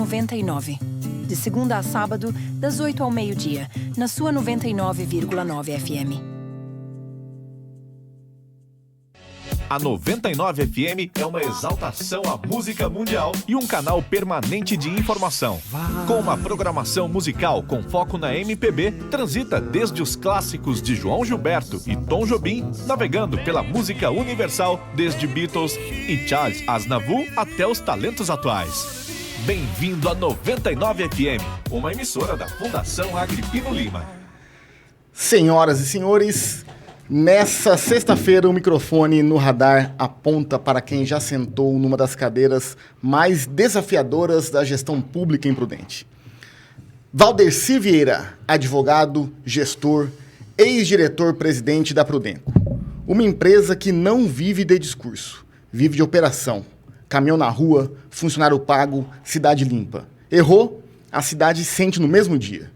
99. De segunda a sábado, das 8 ao meio-dia, na sua 99,9 FM. A 99 FM é uma exaltação à música mundial e um canal permanente de informação. Com uma programação musical com foco na MPB, transita desde os clássicos de João Gilberto e Tom Jobim, navegando pela música universal, desde Beatles e Charles Aznavour até os talentos atuais. Bem-vindo a 99 FM, uma emissora da Fundação Agripino Lima. Senhoras e senhores, nessa sexta-feira, o microfone no radar aponta para quem já sentou numa das cadeiras mais desafiadoras da gestão pública imprudente. Valdeci Vieira, advogado, gestor, ex-diretor-presidente da Prudenco. Uma empresa que não vive de discurso, vive de operação. Caminhão na rua, funcionário pago, cidade limpa. Errou? A cidade sente no mesmo dia.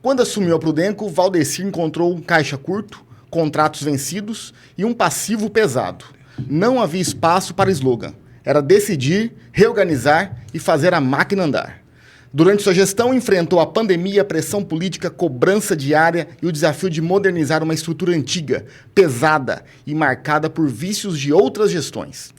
Quando assumiu a Prudenco, Valdeci encontrou um caixa curto, contratos vencidos e um passivo pesado. Não havia espaço para slogan. Era decidir, reorganizar e fazer a máquina andar. Durante sua gestão, enfrentou a pandemia, a pressão política, cobrança diária e o desafio de modernizar uma estrutura antiga, pesada e marcada por vícios de outras gestões.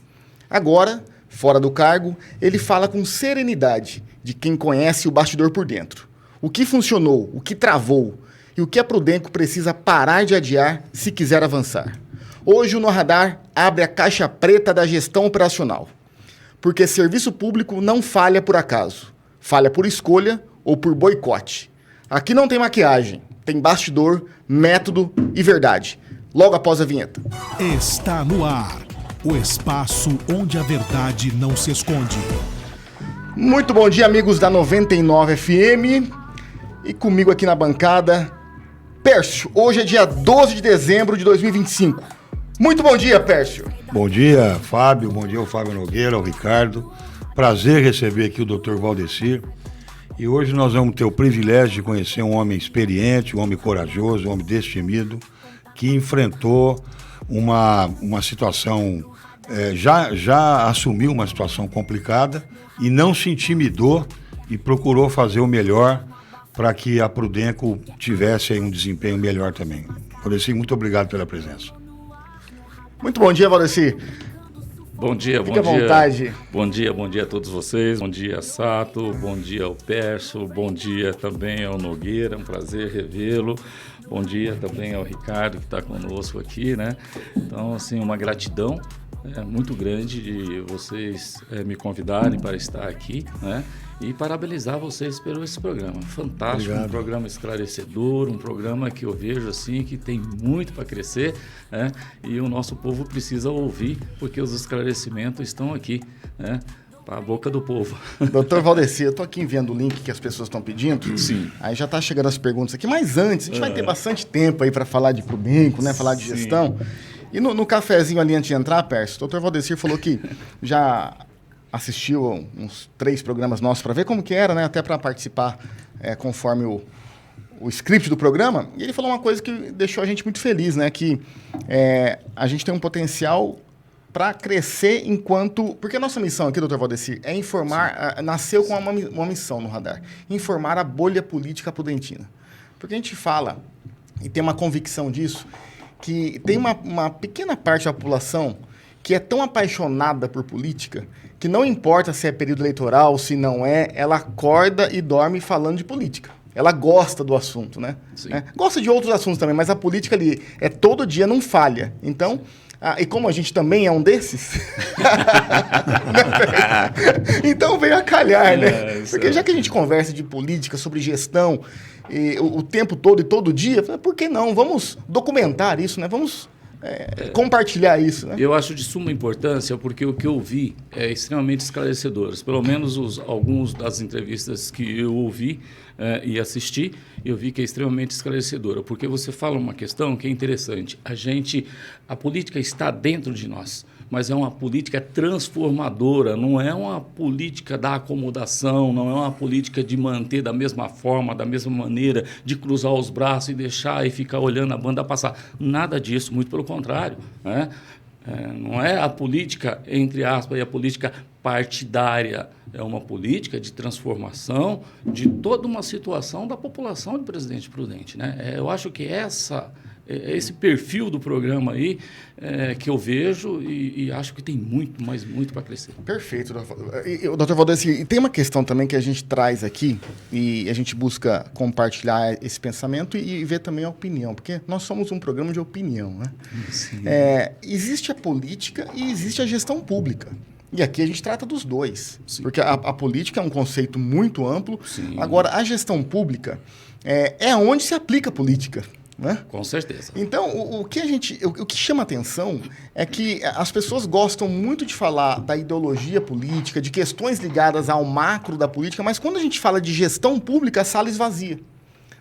Agora, fora do cargo, ele fala com serenidade de quem conhece o bastidor por dentro. O que funcionou, o que travou, e o que a Prudenco precisa parar de adiar se quiser avançar. Hoje o No Radar abre a caixa preta da gestão operacional. Porque serviço público não falha por acaso. Falha por escolha ou por boicote. Aqui não tem maquiagem, tem bastidor, método e verdade. Logo após a vinheta. Está no ar, o espaço onde a verdade não se esconde. Muito bom dia, amigos da 99 FM. E comigo aqui na bancada, Pércio, hoje é dia 12 de dezembro de 2025. Muito bom dia, Pércio. Bom dia, Fábio. Bom dia ao Fábio Nogueira, ao Ricardo. Prazer receber aqui o Dr. Valdeci. E hoje nós vamos ter o privilégio de conhecer um homem experiente, um homem corajoso, um homem destemido, que enfrentou uma situação, já assumiu uma situação complicada e não se intimidou e procurou fazer o melhor para que a Prudenco tivesse aí um desempenho melhor também. Valdeci, muito obrigado pela presença. Muito bom dia, Valdeci. Bom dia, Fique à vontade. Bom dia a todos vocês. Bom dia, Sato. Bom dia ao Pércio. Bom dia também ao Nogueira. Um prazer revê-lo. Bom dia também ao Ricardo, que está conosco aqui, né? Então, assim, uma gratidão muito grande de vocês me convidarem para estar aqui, né? E parabenizar vocês pelo esse programa. Fantástico, obrigado. Um programa esclarecedor, um programa que eu vejo assim que tem muito para crescer, né? E o nosso povo precisa ouvir, porque os esclarecimentos estão aqui, né? Para a boca do povo. Doutor Valdeci, eu estou aqui enviando o link que as pessoas estão pedindo. Sim. Aí já está chegando as perguntas aqui, mas antes, a gente vai ter bastante tempo aí para falar de Prudenco, né? Falar de gestão. E no cafezinho ali antes de entrar, Pércio, o doutor Valdeci falou que já assistiu uns 3 programas nossos para ver como que era, né? Até para participar conforme o script do programa. E ele falou uma coisa que deixou a gente muito feliz, né? Que a gente tem um potencial para crescer enquanto... Porque a nossa missão aqui, doutor Valdeci, é informar... nasceu com uma missão no radar. Informar a bolha política prudentina. Porque a gente fala, e tem uma convicção disso, que tem uma pequena parte da população que é tão apaixonada por política que não importa se é período eleitoral, se não é, ela acorda e dorme falando de política. Ela gosta do assunto, né? Gosta de outros assuntos também, mas a política ali todo dia, não falha. Então, e como a gente também é um desses, então veio a calhar, né? Porque já que a gente conversa de política, sobre gestão, o tempo todo e todo dia, por que não? Vamos documentar isso, né? Vamos compartilhar isso, né? Eu acho de suma importância porque o que eu vi é extremamente esclarecedor. Pelo menos alguns das entrevistas que eu ouvi e assisti, eu vi que é extremamente esclarecedora, porque você fala uma questão que é interessante. A política está dentro de nós, mas é uma política transformadora, não é uma política da acomodação, não é uma política de manter da mesma forma, da mesma maneira, de cruzar os braços e deixar e ficar olhando a banda passar. Nada disso, muito pelo contrário, né? Não é a política, entre aspas, e a política partidária, é uma política de transformação de toda uma situação da população de Presidente Prudente, né? Eu acho que esse perfil do programa aí que eu vejo e acho que tem muito, mas muito para crescer. Perfeito. Dr. Valdecir, e tem uma questão também que a gente traz aqui e a gente busca compartilhar esse pensamento e ver também a opinião, porque nós somos um programa de opinião, né? Sim. Existe a política e existe a gestão pública. E aqui a gente trata dos dois. Sim. Porque a política é um conceito muito amplo. Sim. Agora, a gestão pública é onde se aplica a política. Né? Com certeza. Então, o que chama atenção é que as pessoas gostam muito de falar da ideologia política, de questões ligadas ao macro da política, mas quando a gente fala de gestão pública, a sala esvazia.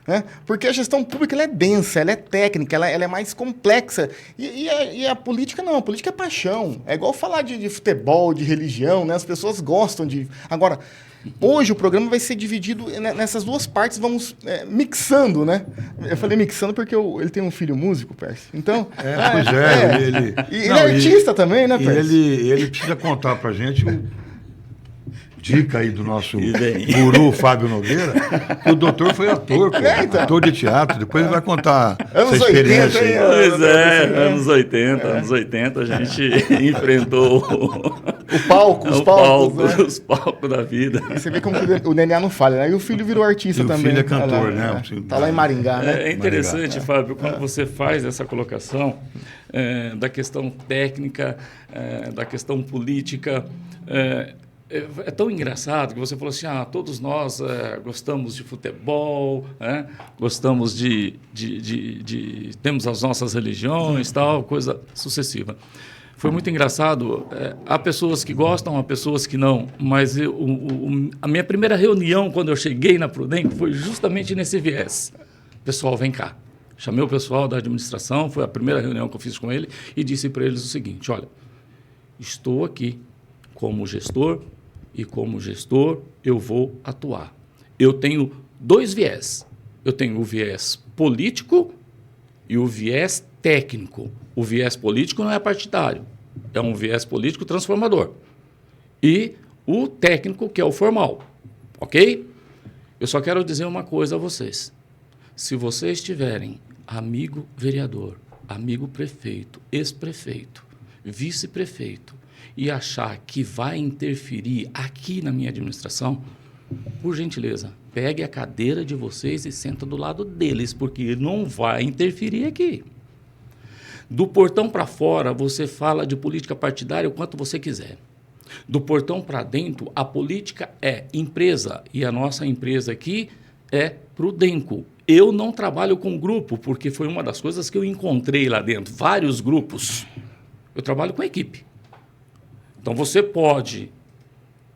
Né? Porque a gestão pública ela é densa, ela é técnica, ela é mais complexa. E a política não, a política é paixão. É igual falar de futebol, de religião, né? As pessoas gostam de... Agora, hoje o programa vai ser dividido nessas duas partes, vamos mixando, né? Eu falei mixando porque ele tem um filho músico, Pércio. Então... ele é artista também, né, Pércio? Ele precisa contar pra gente dica aí do nosso guru Fábio Nogueira, que o doutor foi ator, então. Ator de teatro, depois ele vai contar essa experiência. 80, pois anos 80 a gente enfrentou os palcos, os palcos da vida. E você vê como o Nené não falha, né? E o filho virou artista também. O filho é cantor, né? Tá lá em Maringá, né? É interessante, Fábio, quando você faz essa colocação da questão técnica, da questão política, é tão engraçado que você falou assim, todos nós gostamos de futebol, gostamos temos as nossas religiões, tal, coisa sucessiva. Foi muito engraçado, há pessoas que gostam, há pessoas que não, mas a minha primeira reunião, quando eu cheguei na Prudenco, foi justamente nesse viés. Pessoal, vem cá. Chamei o pessoal da administração, foi a primeira reunião que eu fiz com ele, e disse para eles o seguinte, olha, estou aqui como gestor, e como gestor eu vou atuar. Eu tenho dois viés. Eu tenho o viés político e o viés técnico. O viés político não é partidário, é um viés político transformador. E o técnico, que é o formal. Ok? Eu só quero dizer uma coisa a vocês. Se vocês tiverem amigo vereador, amigo prefeito, ex-prefeito, vice-prefeito, e achar que vai interferir aqui na minha administração, por gentileza, pegue a cadeira de vocês e senta do lado deles, porque não vai interferir aqui. Do portão para fora, você fala de política partidária o quanto você quiser. Do portão para dentro, a política é empresa, e a nossa empresa aqui é Prudenco. Eu não trabalho com grupo, porque foi uma das coisas que eu encontrei lá dentro, vários grupos. Eu trabalho com equipe. Então, você pode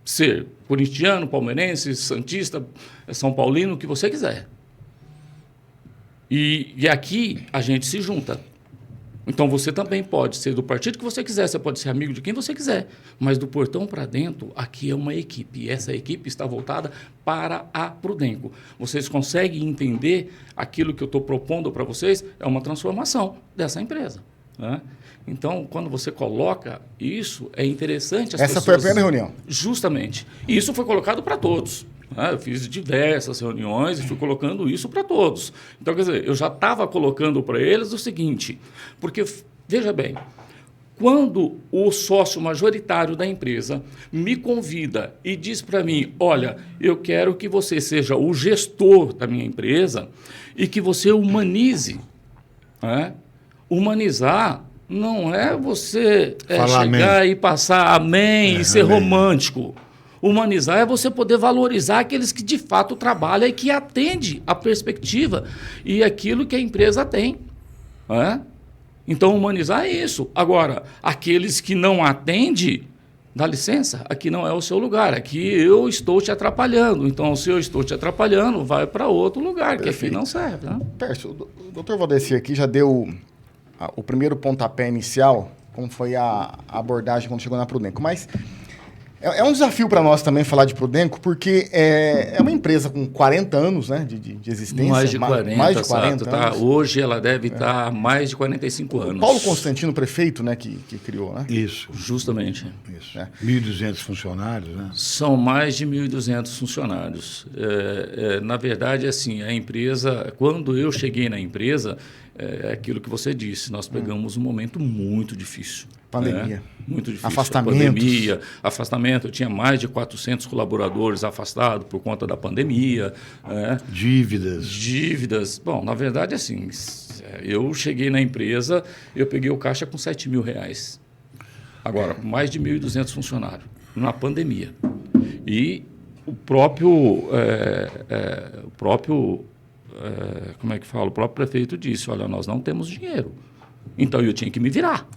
ser corintiano, palmeirense, santista, são paulino, o que você quiser. E aqui a gente se junta. Então, você também pode ser do partido que você quiser, você pode ser amigo de quem você quiser, mas do portão para dentro, aqui é uma equipe. E essa equipe está voltada para a Prudenco. Vocês conseguem entender aquilo que eu estou propondo para vocês? É uma transformação dessa empresa, né? Então, quando você coloca isso, é interessante... Essa foi a primeira reunião? Justamente. E isso foi colocado para todos. Né? Eu fiz diversas reuniões e fui colocando isso para todos. Então, quer dizer, eu já estava colocando para eles o seguinte, porque, veja bem, quando o sócio majoritário da empresa me convida e diz para mim, olha, eu quero que você seja o gestor da minha empresa e que você humanize, né? Humanizar não é você chegar amém. E passar amém e ser romântico. Humanizar é você poder valorizar aqueles que de fato trabalham e que atendem a perspectiva e aquilo que a empresa tem. Né? Então, humanizar é isso. Agora, aqueles que não atendem, dá licença, aqui não é o seu lugar, aqui eu estou te atrapalhando. Então, se eu estou te atrapalhando, vai para outro lugar, que aqui não serve. Né? Pércio, o doutor Valdecir aqui já deu o primeiro pontapé inicial, como foi a abordagem quando chegou na Prudenco. Mas É um desafio para nós também falar de Prudenco, porque é uma empresa com 40 anos, né, de existência. Mais de 40, mais de 40 tá? anos. Hoje ela deve estar há mais de 45 anos. Paulo Constantino, prefeito, né, que criou, né? Isso. Justamente. Isso. 1.200 funcionários, né? São mais de 1.200 funcionários. Na verdade, assim, a empresa, quando eu cheguei na empresa, é aquilo que você disse, nós pegamos um momento muito difícil. Pandemia. Muito difícil. Afastamentos. Afastamento. Eu tinha mais de 400 colaboradores afastados por conta da pandemia. Dívidas. Bom, na verdade, assim, eu cheguei na empresa, eu peguei o caixa com R$7 mil. Agora, mais de 1.200 funcionários, na pandemia. E o próprio como é que fala? O próprio prefeito disse, olha, nós não temos dinheiro. Então, eu tinha que me virar.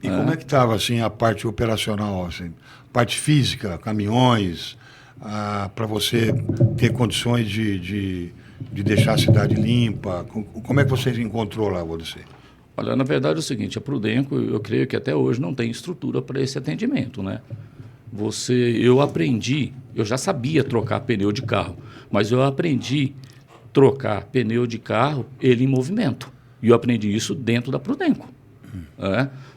E como é que estava assim, a parte operacional, assim, parte física, caminhões, para você ter condições de deixar a cidade limpa? Como é que vocês encontrou lá, você? Olha, na verdade é o seguinte, a Prudenco, eu creio que até hoje não tem estrutura para esse atendimento, né? Eu aprendi, eu já sabia trocar pneu de carro, mas eu aprendi trocar pneu de carro, ele em movimento. E eu aprendi isso dentro da Prudenco.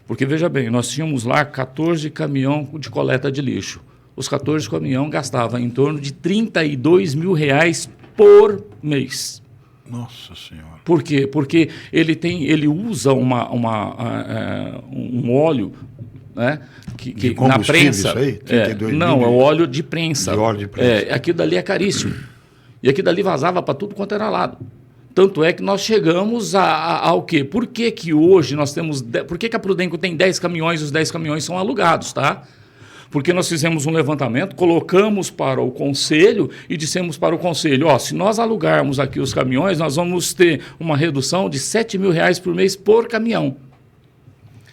Porque, veja bem, nós tínhamos lá 14 caminhões de coleta de lixo. Os 14 caminhões gastavam em torno de R$32 mil por mês. Nossa Senhora. Por quê? Porque ele usa um óleo, né, que na prensa... Isso aí? 32 não, mil é o óleo de prensa. De óleo de prensa. Aquilo dali é caríssimo. E aquilo dali vazava para tudo quanto era lado. Tanto é que nós chegamos ao quê? Por que que hoje nós temos... Por que que a Prudenco tem 10 caminhões e os 10 caminhões são alugados, tá? Porque nós fizemos um levantamento, colocamos para o conselho e dissemos para o conselho, se nós alugarmos aqui os caminhões, nós vamos ter uma redução de R$7 mil por mês por caminhão.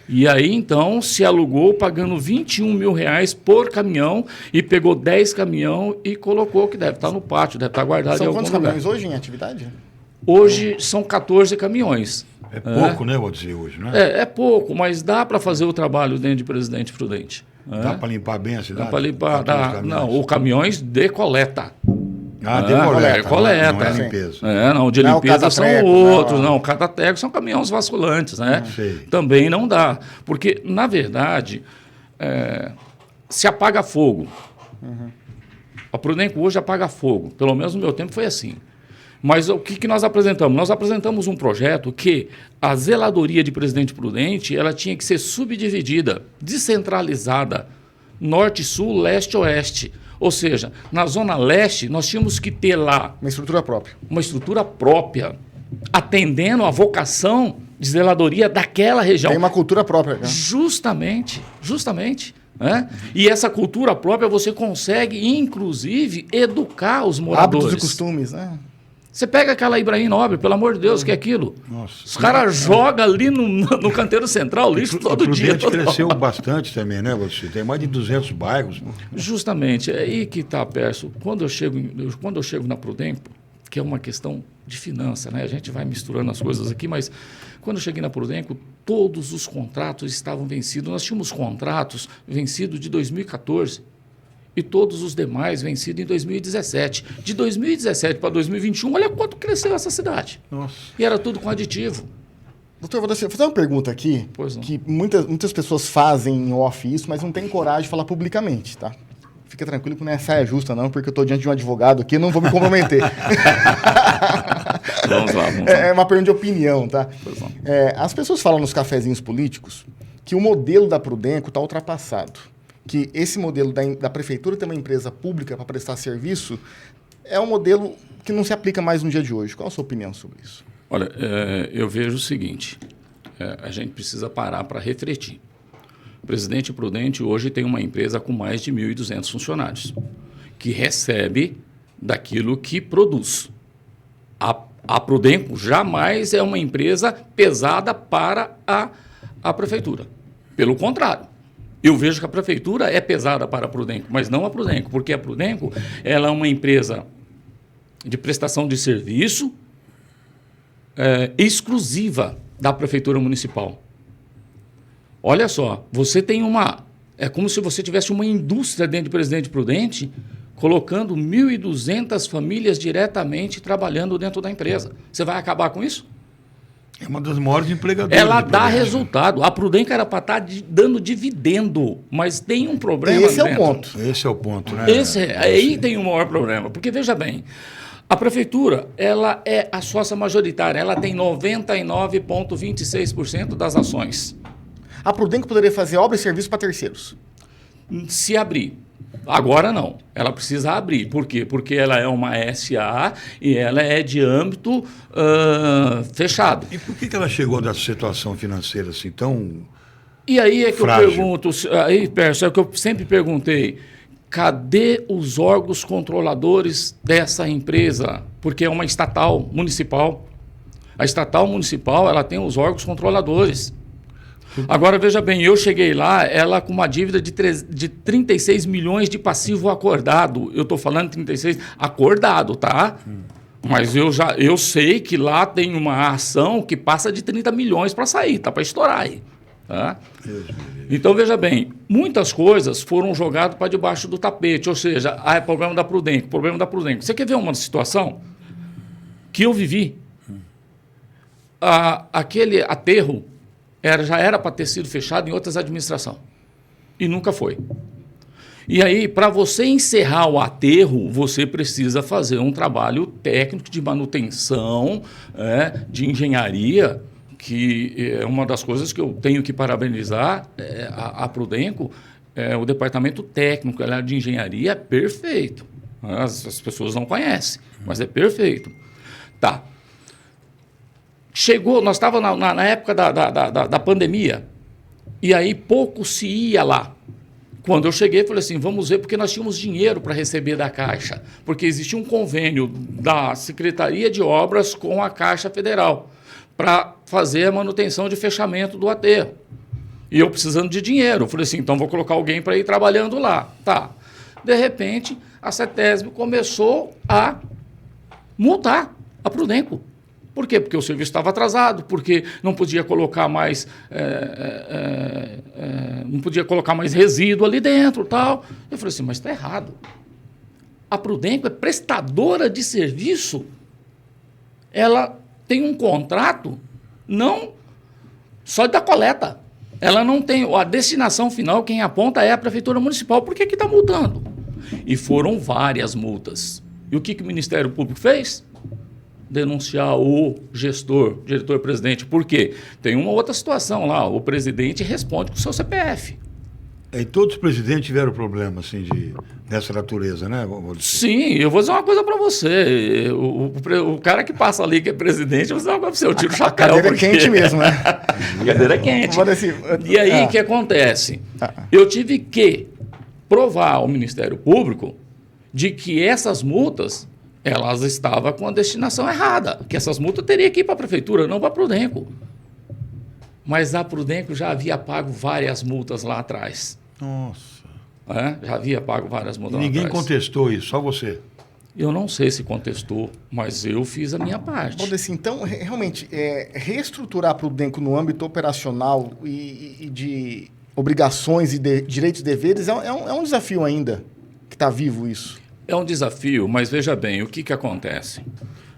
E aí, então, se alugou pagando R$21 mil por caminhão e pegou 10 caminhões e colocou, que deve estar no pátio, deve estar guardado em algum lugar. São quantos caminhões hoje em atividade? Hoje são 14 caminhões. É pouco, né, vou dizer hoje, né? É pouco, mas dá para fazer o trabalho dentro de Presidente Prudente. Dá para limpar bem a cidade? Dá para limpar, os caminhões de coleta. De coleta. Não é limpeza. De limpeza são outros. Não, catateco são caminhões vasculantes, né? Também não dá. Porque, na verdade, se apaga fogo. A Prudenco hoje apaga fogo. Pelo menos no meu tempo foi assim. Mas o que nós apresentamos? Nós apresentamos um projeto que a zeladoria de Presidente Prudente ela tinha que ser subdividida, descentralizada, norte-sul, leste-oeste. Ou seja, na zona leste, nós tínhamos que ter lá... Uma estrutura própria. Uma estrutura própria, atendendo a vocação de zeladoria daquela região. Tem uma cultura própria. Né? Justamente. E essa cultura própria você consegue, inclusive, educar os moradores. Hábitos e costumes, né? Você pega aquela Ibrahim Nobre, pelo amor de Deus, que é aquilo? Nossa. Os caras jogam ali no canteiro central, lixo todo dia. O cresceu bastante também, né, você? Tem mais de 200 bairros. Justamente, é aí que está, Pércio. Quando eu chego na Prudenco, que é uma questão de finança, né? A gente vai misturando as coisas aqui, mas quando eu cheguei na Prudenco, todos os contratos estavam vencidos. Nós tínhamos contratos vencidos de 2014. E todos os demais vencidos em 2017. De 2017 para 2021, olha quanto cresceu essa cidade. Nossa. E era tudo com aditivo. Doutor, vou fazer uma pergunta aqui, que muitas pessoas fazem em off isso, mas não tem coragem de falar publicamente, tá? Fica tranquilo que não é saia justa, não, porque eu estou diante de um advogado aqui e não vou me comprometer. Vamos lá. É uma pergunta de opinião, tá? As pessoas falam nos cafezinhos políticos que o modelo da Prudenco está ultrapassado. Que esse modelo da prefeitura ter uma empresa pública para prestar serviço é um modelo que não se aplica mais no dia de hoje. Qual a sua opinião sobre isso? Olha, eu vejo o seguinte, a gente precisa parar para refletir. O Presidente Prudente hoje tem uma empresa com mais de 1.200 funcionários, que recebe daquilo que produz. A Prudenco jamais é uma empresa pesada para a prefeitura. Pelo contrário. Eu vejo que a prefeitura é pesada para a Prudenco, mas não a Prudenco, porque a Prudenco ela é uma empresa de prestação de serviço exclusiva da prefeitura municipal. Olha só, você tem uma É como se você tivesse uma indústria dentro de Presidente Prudente, colocando 1.200 famílias diretamente trabalhando dentro da empresa. Você vai acabar com isso? É uma das maiores empregadoras. Ela de dá Prudente. resultado. A Prudente era para estar dando dividendo, mas tem um problema. Esse é o ponto. Esse é o ponto, né? Aí tem o maior problema. Porque, veja bem, a prefeitura ela é a sócia majoritária, ela tem 99,26% das ações. A Prudente poderia fazer obra e serviço para terceiros. Se abrir. Agora não. Ela precisa abrir. Por quê? Porque ela é uma SA e ela é de âmbito fechado. E por que ela chegou nessa situação financeira assim tão... E aí é que frágil? eu pergunto, aí, Pércio, é o que eu sempre perguntei, cadê os órgãos controladores dessa empresa? Porque é uma estatal municipal. A estatal municipal ela tem os órgãos controladores. Agora, veja bem, eu cheguei lá, ela com uma dívida de 36 milhões de passivo acordado. Eu estou falando 36 acordado, tá? Mas eu sei que lá tem uma ação que passa de 30 milhões para sair, tá para estourar aí. Tá? Então, veja bem, muitas coisas foram jogadas para debaixo do tapete, ou seja, é problema da Prudente, problema da Prudente. Você quer ver uma situação que eu vivi? Aquele aterro já era para ter sido fechado em outras administrações. E nunca foi. E aí, para você encerrar o aterro, você precisa fazer um trabalho técnico de manutenção, de engenharia, que é uma das coisas que eu tenho que parabenizar a Prudenco, o departamento técnico de engenharia é perfeito. As pessoas não conhecem, mas é perfeito. Tá. Chegou, nós estávamos na época da pandemia, e aí pouco se ia lá. Quando eu cheguei, falei assim, vamos ver, porque nós tínhamos dinheiro para receber da Caixa, porque existia um convênio da Secretaria de Obras com a Caixa Federal, para fazer a manutenção de fechamento do aterro. E eu precisando de dinheiro. Eu falei assim, então vou colocar alguém para ir trabalhando lá. Tá. De repente, a CETESB começou a multar a Prudenco. Por quê? Porque o serviço estava atrasado, porque não podia colocar mais, não podia colocar mais resíduo ali dentro, tal. Eu falei assim, mas está errado. A Prudenco é prestadora de serviço. Ela tem um contrato não só da coleta. Ela não tem a destinação final, quem aponta é a Prefeitura Municipal. Por que está multando? E foram várias multas. E o que o Ministério Público fez? Denunciar o gestor, diretor-presidente. Por quê? Tem uma outra situação lá. O presidente responde com o seu CPF. E todos os presidentes tiveram problema assim, dessa natureza, né? Sim, eu vou dizer uma coisa para você. O cara que passa ali, que é presidente, eu vou dizer uma coisa para você. Eu tiro o chapéu. A cadeira é quente mesmo, né? A cadeira é quente. E aí, o que acontece? Eu tive que provar ao Ministério Público de que essas multas, elas estavam com a destinação errada. Que essas multas teriam que ir para a Prefeitura, não para a Prudenco. Mas a Prudenco já havia pago várias multas lá atrás. Nossa. Já havia pago várias multas lá Ninguém atrás. contestou isso, só você. Eu não sei se contestou, mas eu fiz a minha parte. Valdeci, então, realmente, reestruturar a Prudenco no âmbito operacional e de obrigações e direitos e deveres é um desafio ainda, que está vivo isso. É um desafio, mas veja bem, o que acontece?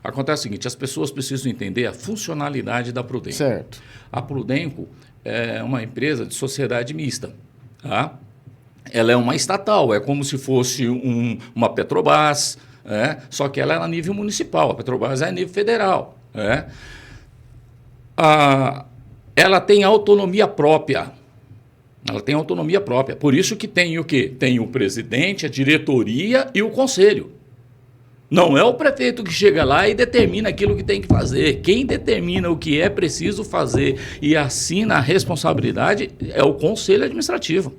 Acontece o seguinte, as pessoas precisam entender a funcionalidade da Prudenco. Certo. A Prudenco é uma empresa de sociedade mista. Tá? Ela é uma estatal, é como se fosse uma Petrobras, só que ela é a nível municipal, a Petrobras é a nível federal. Ela tem autonomia própria. Ela tem autonomia própria. Por isso que tem o quê? Tem o presidente, a diretoria e o conselho. Não é o prefeito que chega lá e determina aquilo que tem que fazer. Quem determina o que é preciso fazer e assina a responsabilidade é o conselho administrativo.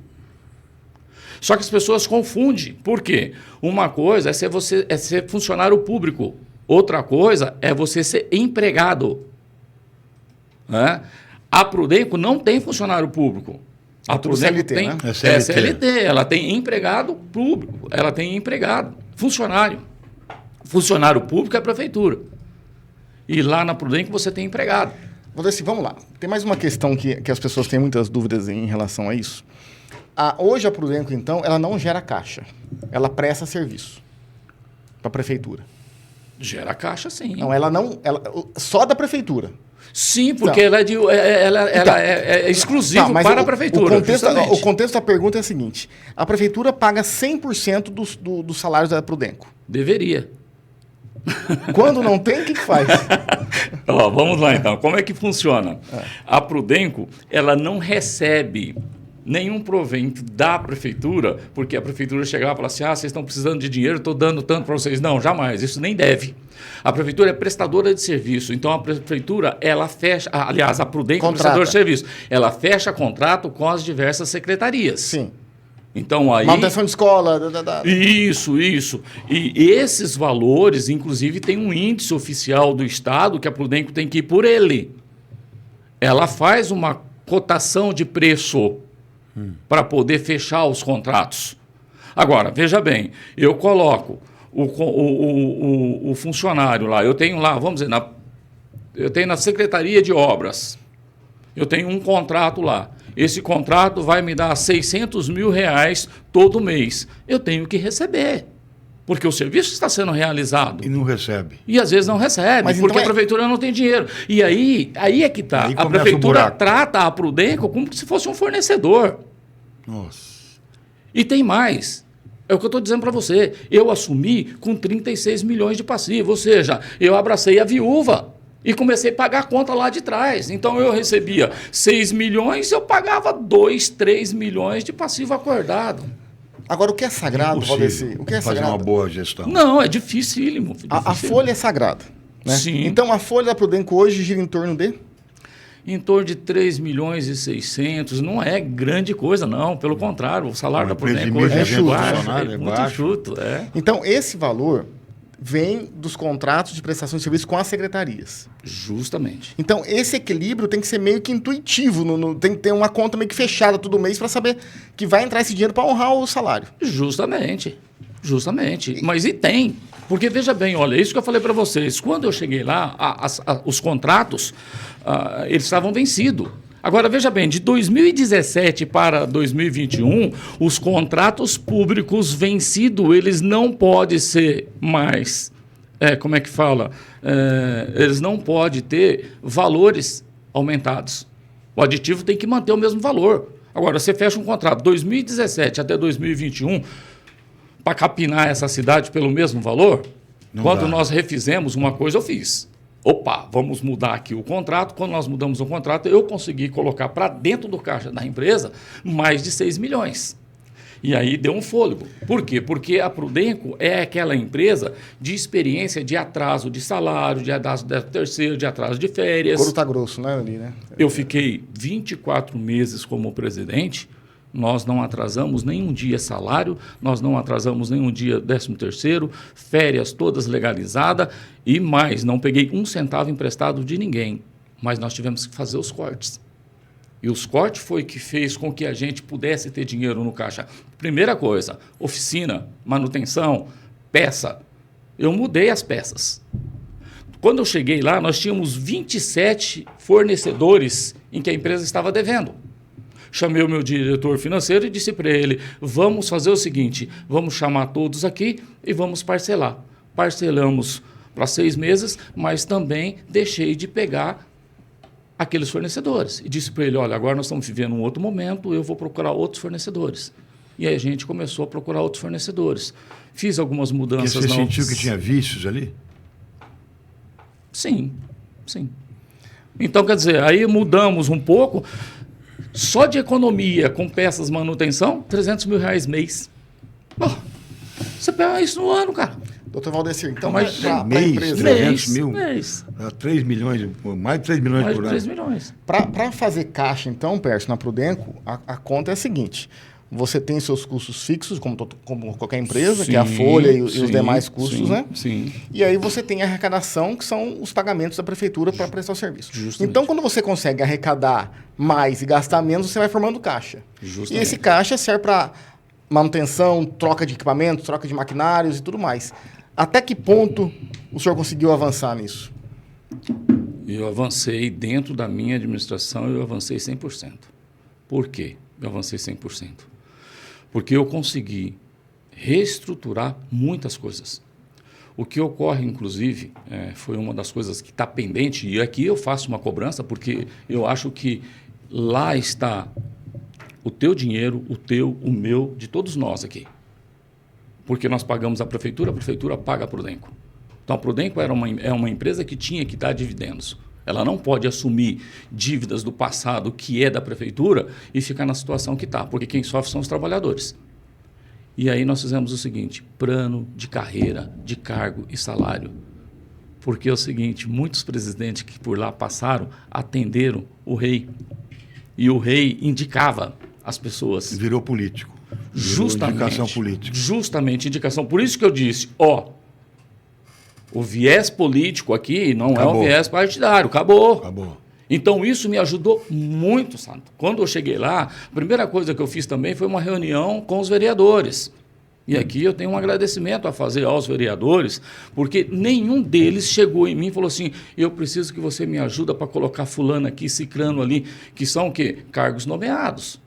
Só que as pessoas confundem. Por quê? Uma coisa é ser funcionário público. Outra coisa é você ser empregado. A Prudenco não tem funcionário público. A Prudenco CLT, tem, né? É CLT. Ela tem empregado público. Ela tem empregado, funcionário. Funcionário público é a prefeitura. E lá na Prudenco você tem empregado. Valdeci, vamos lá. Tem mais uma questão que as pessoas têm muitas dúvidas em relação a isso. Hoje a Prudenco, então, ela não gera caixa. Ela presta serviço para a prefeitura. Gera caixa, sim. Não, ela não... só da prefeitura. Sim, porque ela é exclusivo para a prefeitura. O contexto da pergunta é o seguinte. A prefeitura paga 100% dos salários da Prudenco. Deveria. Quando não tem, o que faz? Vamos lá, então. Como é que funciona? A Prudenco, ela não recebe nenhum provento da prefeitura, porque a prefeitura chegava e falava assim, vocês estão precisando de dinheiro, estou dando tanto para vocês. Não, jamais, isso nem deve. A prefeitura é prestadora de serviço, então a prefeitura, ela fecha, aliás, a Prudenco é prestadora de serviço, ela fecha contrato com as diversas secretarias. Sim. Então, aí... Manutenção de escola. Isso. E esses valores, inclusive, tem um índice oficial do Estado que a Prudenco tem que ir por ele. Ela faz uma cotação de preço para poder fechar os contratos. Agora, veja bem, eu coloco o funcionário lá, eu tenho lá, vamos dizer, eu tenho na Secretaria de Obras, eu tenho um contrato lá. Esse contrato vai me dar R$600 mil todo mês. Eu tenho que receber, porque o serviço está sendo realizado. E não recebe. E às vezes não recebe, mas porque então a prefeitura não tem dinheiro. E aí é que está. A prefeitura trata a Prudenco como se fosse um fornecedor. Nossa. E tem mais. É o que eu estou dizendo para você. Eu assumi com 36 milhões de passivo, ou seja, eu abracei a viúva. E comecei a pagar a conta lá de trás. Então, eu recebia 6 milhões, eu pagava 2, 3 milhões de passivo acordado. Agora, o que é sagrado, Valdeci? O que é fazer sagrado? uma boa gestão. Não, é dificílimo. A folha é sagrada. Né? Sim. Então, a folha da Prudenco hoje gira em torno de? Em torno de 3 milhões e 600. Não é grande coisa, não. Pelo contrário, o salário da Prudenco hoje é muito chuto. Então, esse valor vem dos contratos de prestação de serviço com as secretarias. Justamente. Então, esse equilíbrio tem que ser meio que intuitivo, tem que ter uma conta meio que fechada todo mês para saber que vai entrar esse dinheiro para honrar o salário. Justamente. Mas e tem. Porque, veja bem, olha, isso que eu falei para vocês. Quando eu cheguei lá, os contratos, eles estavam vencidos. Agora, veja bem, de 2017 para 2021, os contratos públicos vencidos, eles não podem ser mais, eles não podem ter valores aumentados. O aditivo tem que manter o mesmo valor. Agora, você fecha um contrato 2017 até 2021 para capinar essa cidade pelo mesmo valor, quando nós refizemos uma coisa, eu fiz. Opa, vamos mudar aqui o contrato. Quando nós mudamos o contrato, eu consegui colocar para dentro do caixa da empresa mais de 6 milhões. E aí deu um fôlego. Por quê? Porque a Prudenco é aquela empresa de experiência de atraso de salário, de atraso de terceiro, de atraso de férias. O couro tá grosso, né, ali, né? Eu fiquei 24 meses como presidente. Nós não atrasamos nenhum dia salário, nós não atrasamos nenhum dia 13º, férias todas legalizadas e mais, não peguei um centavo emprestado de ninguém, mas nós tivemos que fazer os cortes. E os cortes foi que fez com que a gente pudesse ter dinheiro no caixa. Primeira coisa, oficina, manutenção, peça. Eu mudei as peças. Quando eu cheguei lá, nós tínhamos 27 fornecedores em que a empresa estava devendo. Chamei o meu diretor financeiro e disse para ele, vamos fazer o seguinte, vamos chamar todos aqui e vamos parcelar. Parcelamos para 6 meses, mas também deixei de pegar aqueles fornecedores. E disse para ele, olha, agora nós estamos vivendo um outro momento, eu vou procurar outros fornecedores. E aí a gente começou a procurar outros fornecedores. Fiz algumas mudanças. Porque você sentiu que tinha vícios ali? Sim. Então, quer dizer, aí mudamos um pouco. Só de economia com peças manutenção, 300 mil reais mês. Você pega isso no ano, cara. Doutor Valdeci, então, mas para a empresa... 300 mil? Mês. 3 milhões, mais de 3 milhões Mais por de ano. 3 milhões. Para fazer caixa, então, Pércio, na Prudenco, a conta é a seguinte. Você tem seus custos fixos, como qualquer empresa, que é a folha e os demais custos, né? Sim. E aí você tem a arrecadação, que são os pagamentos da prefeitura para prestar o serviço. Justamente. Então, quando você consegue arrecadar mais e gastar menos, você vai formando caixa. Justamente. E esse caixa serve para manutenção, troca de equipamentos, troca de maquinários e tudo mais. Até que ponto o senhor conseguiu avançar nisso? Eu avancei dentro da minha administração, eu avancei 100%. Por quê? Eu avancei 100%. porque eu consegui reestruturar muitas coisas. O que ocorre, inclusive, foi uma das coisas que está pendente, e aqui eu faço uma cobrança, porque eu acho que lá está o teu dinheiro, o teu, o meu, de todos nós aqui. Porque nós pagamos a prefeitura paga a Prudenco. Então, a Prudenco é uma empresa que tinha que dar dividendos. Ela não pode assumir dívidas do passado, que é da prefeitura, e ficar na situação que está, porque quem sofre são os trabalhadores. E aí nós fizemos o seguinte, plano de carreira, de cargo e salário. Porque é o seguinte, muitos presidentes que por lá passaram atenderam o rei. E o rei indicava as pessoas. Virou político. Justamente. Indicação política. Justamente, indicação. Por isso que eu disse, o viés político aqui não é um viés partidário, acabou. Então, isso me ajudou muito, Santo. Quando eu cheguei lá, a primeira coisa que eu fiz também foi uma reunião com os vereadores. E aqui eu tenho um agradecimento a fazer aos vereadores, porque nenhum deles chegou em mim e falou assim, eu preciso que você me ajude para colocar fulano aqui, cicrano ali, que são o quê? Cargos nomeados.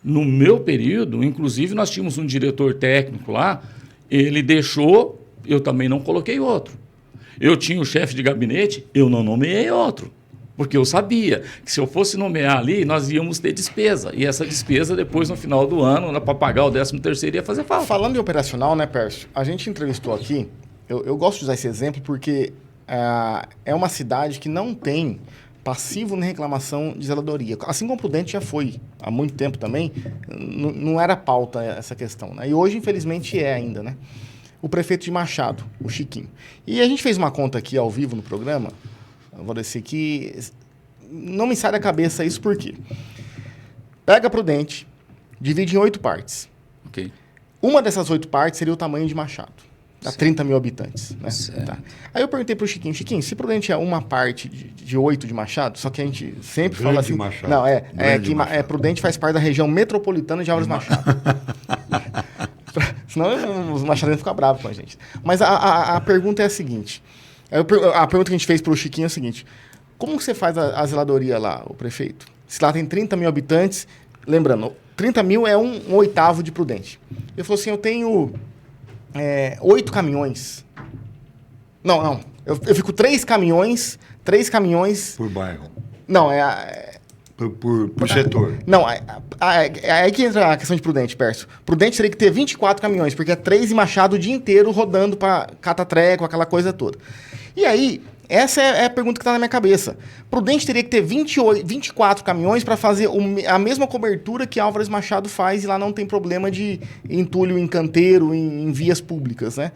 No meu período, inclusive, nós tínhamos um diretor técnico lá, ele deixou, eu também não coloquei outro. Eu tinha o chefe de gabinete, eu não nomeei outro. Porque eu sabia que se eu fosse nomear ali, nós íamos ter despesa. E essa despesa, depois, no final do ano, para pagar o 13º, ia fazer falta. Falando em operacional, né, Pércio? A gente entrevistou aqui, eu gosto de usar esse exemplo porque é uma cidade que não tem passivo nem reclamação de zeladoria. Assim como o Prudente já foi há muito tempo também, não era pauta essa questão, né? E hoje, infelizmente, é ainda, né? O prefeito de Machado, o Chiquinho. E a gente fez uma conta aqui ao vivo no programa, eu vou descer aqui, não me sai da cabeça isso por quê? Pega Prudente, divide em 8 partes. Ok. Uma dessas 8 partes seria o tamanho de Machado. Dá 30 mil habitantes. Né? Tá. Aí eu perguntei pro Chiquinho, se Prudente é uma parte de 8 de Machado, só que a gente sempre Grande fala assim... Machado. Não, Machado. Prudente faz parte da região metropolitana de Álvares Machado. Senão os machadenses ficam bravos com a gente. Mas a pergunta é a seguinte... A pergunta que a gente fez para o Chiquinho é a seguinte. Como que você faz a zeladoria lá, o prefeito? Se lá tem 30 mil habitantes, lembrando, 30 mil é um oitavo de Prudente. Ele falou assim, eu tenho 8 caminhões. Não. Eu fico 3 caminhões... Por bairro. Não, Por setor. Não, é aí que entra a questão de Prudente, Pércio. Prudente teria que ter 24 caminhões, porque é 3 e Machado o dia inteiro rodando para catatreco, aquela coisa toda. E aí, essa é a pergunta que está na minha cabeça. Prudente teria que ter 24 caminhões para fazer a mesma cobertura que Álvares Machado faz e lá não tem problema de entulho em canteiro, em vias públicas, né?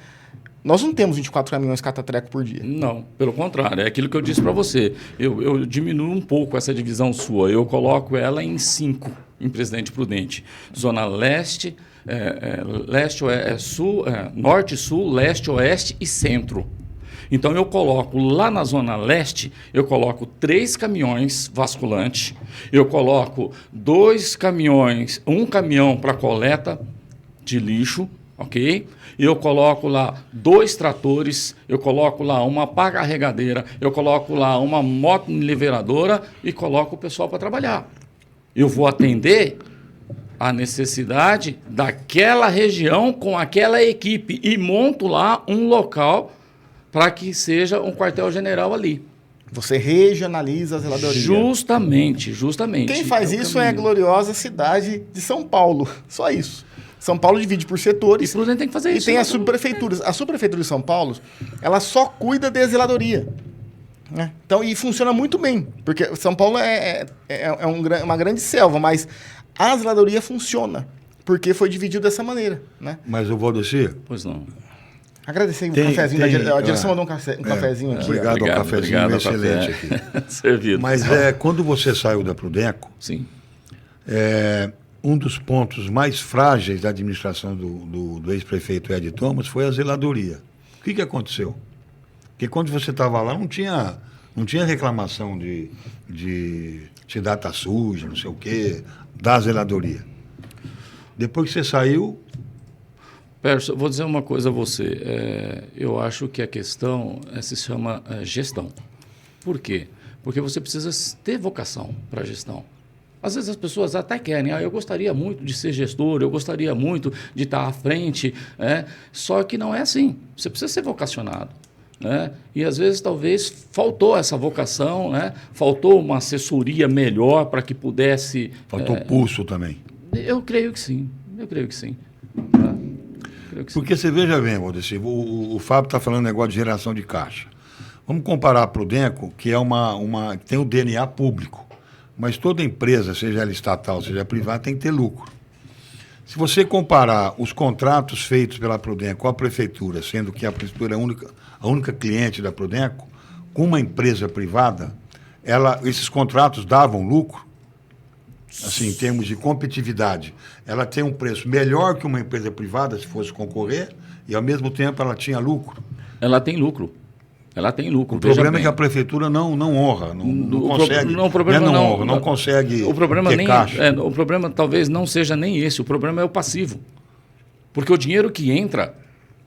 Nós não temos 24 caminhões catatreco por dia. Não, pelo contrário. É aquilo que eu disse para você. Eu diminuo um pouco essa divisão sua. Eu coloco ela em 5, em Presidente Prudente. Zona Leste, Norte, Sul, Leste, Oeste e Centro. Então, eu coloco lá na Zona Leste, eu coloco 3 caminhões vasculante, eu coloco 2 caminhões, um caminhão para coleta de lixo, ok? Eu coloco lá 2 tratores, eu coloco lá uma pá carregadeira, eu coloco lá uma moto niveladora e coloco o pessoal para trabalhar. Eu vou atender a necessidade daquela região com aquela equipe e monto lá um local para que seja um quartel-general ali. Você regionaliza a zeladoria. Justamente. Quem faz isso é a gloriosa cidade de São Paulo. Só isso. São Paulo divide por setores. E Prudente tem que fazer isso. E tem as subprefeituras. A subprefeitura de São Paulo, ela só cuida da zeladoria. Né? Então, e funciona muito bem. Porque São Paulo uma grande selva, mas a zeladoria funciona. Porque foi dividido dessa maneira. Né? Mas eu vou descer. Pois não. Agradecer um cafezinho. A direção mandou um cafezinho aqui. Obrigado ao cafezinho excelente aqui. Servido. Mas quando você saiu da Prudenco, sim. Um dos pontos mais frágeis da administração do ex-prefeito Ed Thomas foi a zeladoria. O que aconteceu? Porque quando você estava lá, não tinha reclamação de data suja, não sei o quê, da zeladoria. Depois que você saiu... Pércio, vou dizer uma coisa a você. Eu acho que a questão se chama gestão. Por quê? Porque você precisa ter vocação para a gestão. Às vezes as pessoas até querem, eu gostaria muito de ser gestor, eu gostaria muito de estar à frente, só que não é assim. Você precisa ser vocacionado. Né? E às vezes talvez faltou essa vocação, né? Faltou uma assessoria melhor para que pudesse... Faltou pulso também. Eu creio que sim, Tá? Porque você veja bem, Valdecir, o Fábio está falando negócio de geração de caixa. Vamos comparar a Prudenco, que é que tem o DNA público. Mas toda empresa, seja ela estatal, seja privada, tem que ter lucro. Se você comparar os contratos feitos pela Prudenco com a prefeitura, sendo que a prefeitura é a única cliente da Prudenco, com uma empresa privada, esses contratos davam lucro, assim, em termos de competitividade. Ela tem um preço melhor que uma empresa privada, se fosse concorrer, e ao mesmo tempo ela tinha lucro. Ela tem lucro. O problema é que a prefeitura não honra, não consegue. Não consegue ter caixa. O problema talvez não seja nem esse, o problema é o passivo. Porque o dinheiro que entra,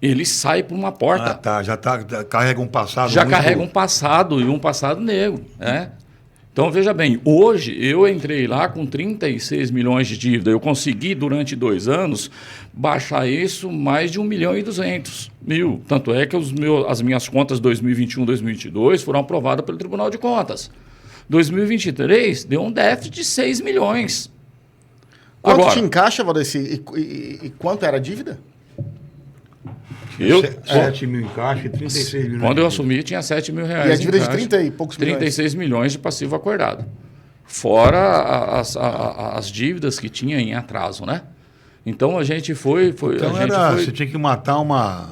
ele sai por uma porta. Carrega um passado. Carrega um passado, e um passado negro. Então, veja bem, hoje eu entrei lá com 36 milhões de dívida. Eu consegui, durante 2 anos, baixar isso mais de 1.200.000. Tanto é que as minhas contas 2021 2022 foram aprovadas pelo Tribunal de Contas. 2023 deu um déficit de 6 milhões. Quanto te encaixa, Valdecir? E quanto era a dívida? 7 mil em caixa e 36 milhões. Quando eu assumi, tinha 7 mil reais. E a dívida de 30 e poucos milhões? 36 milhões de passivo acordado. Fora as dívidas que tinha em atraso, né? Então a gente foi. Você tinha que matar uma.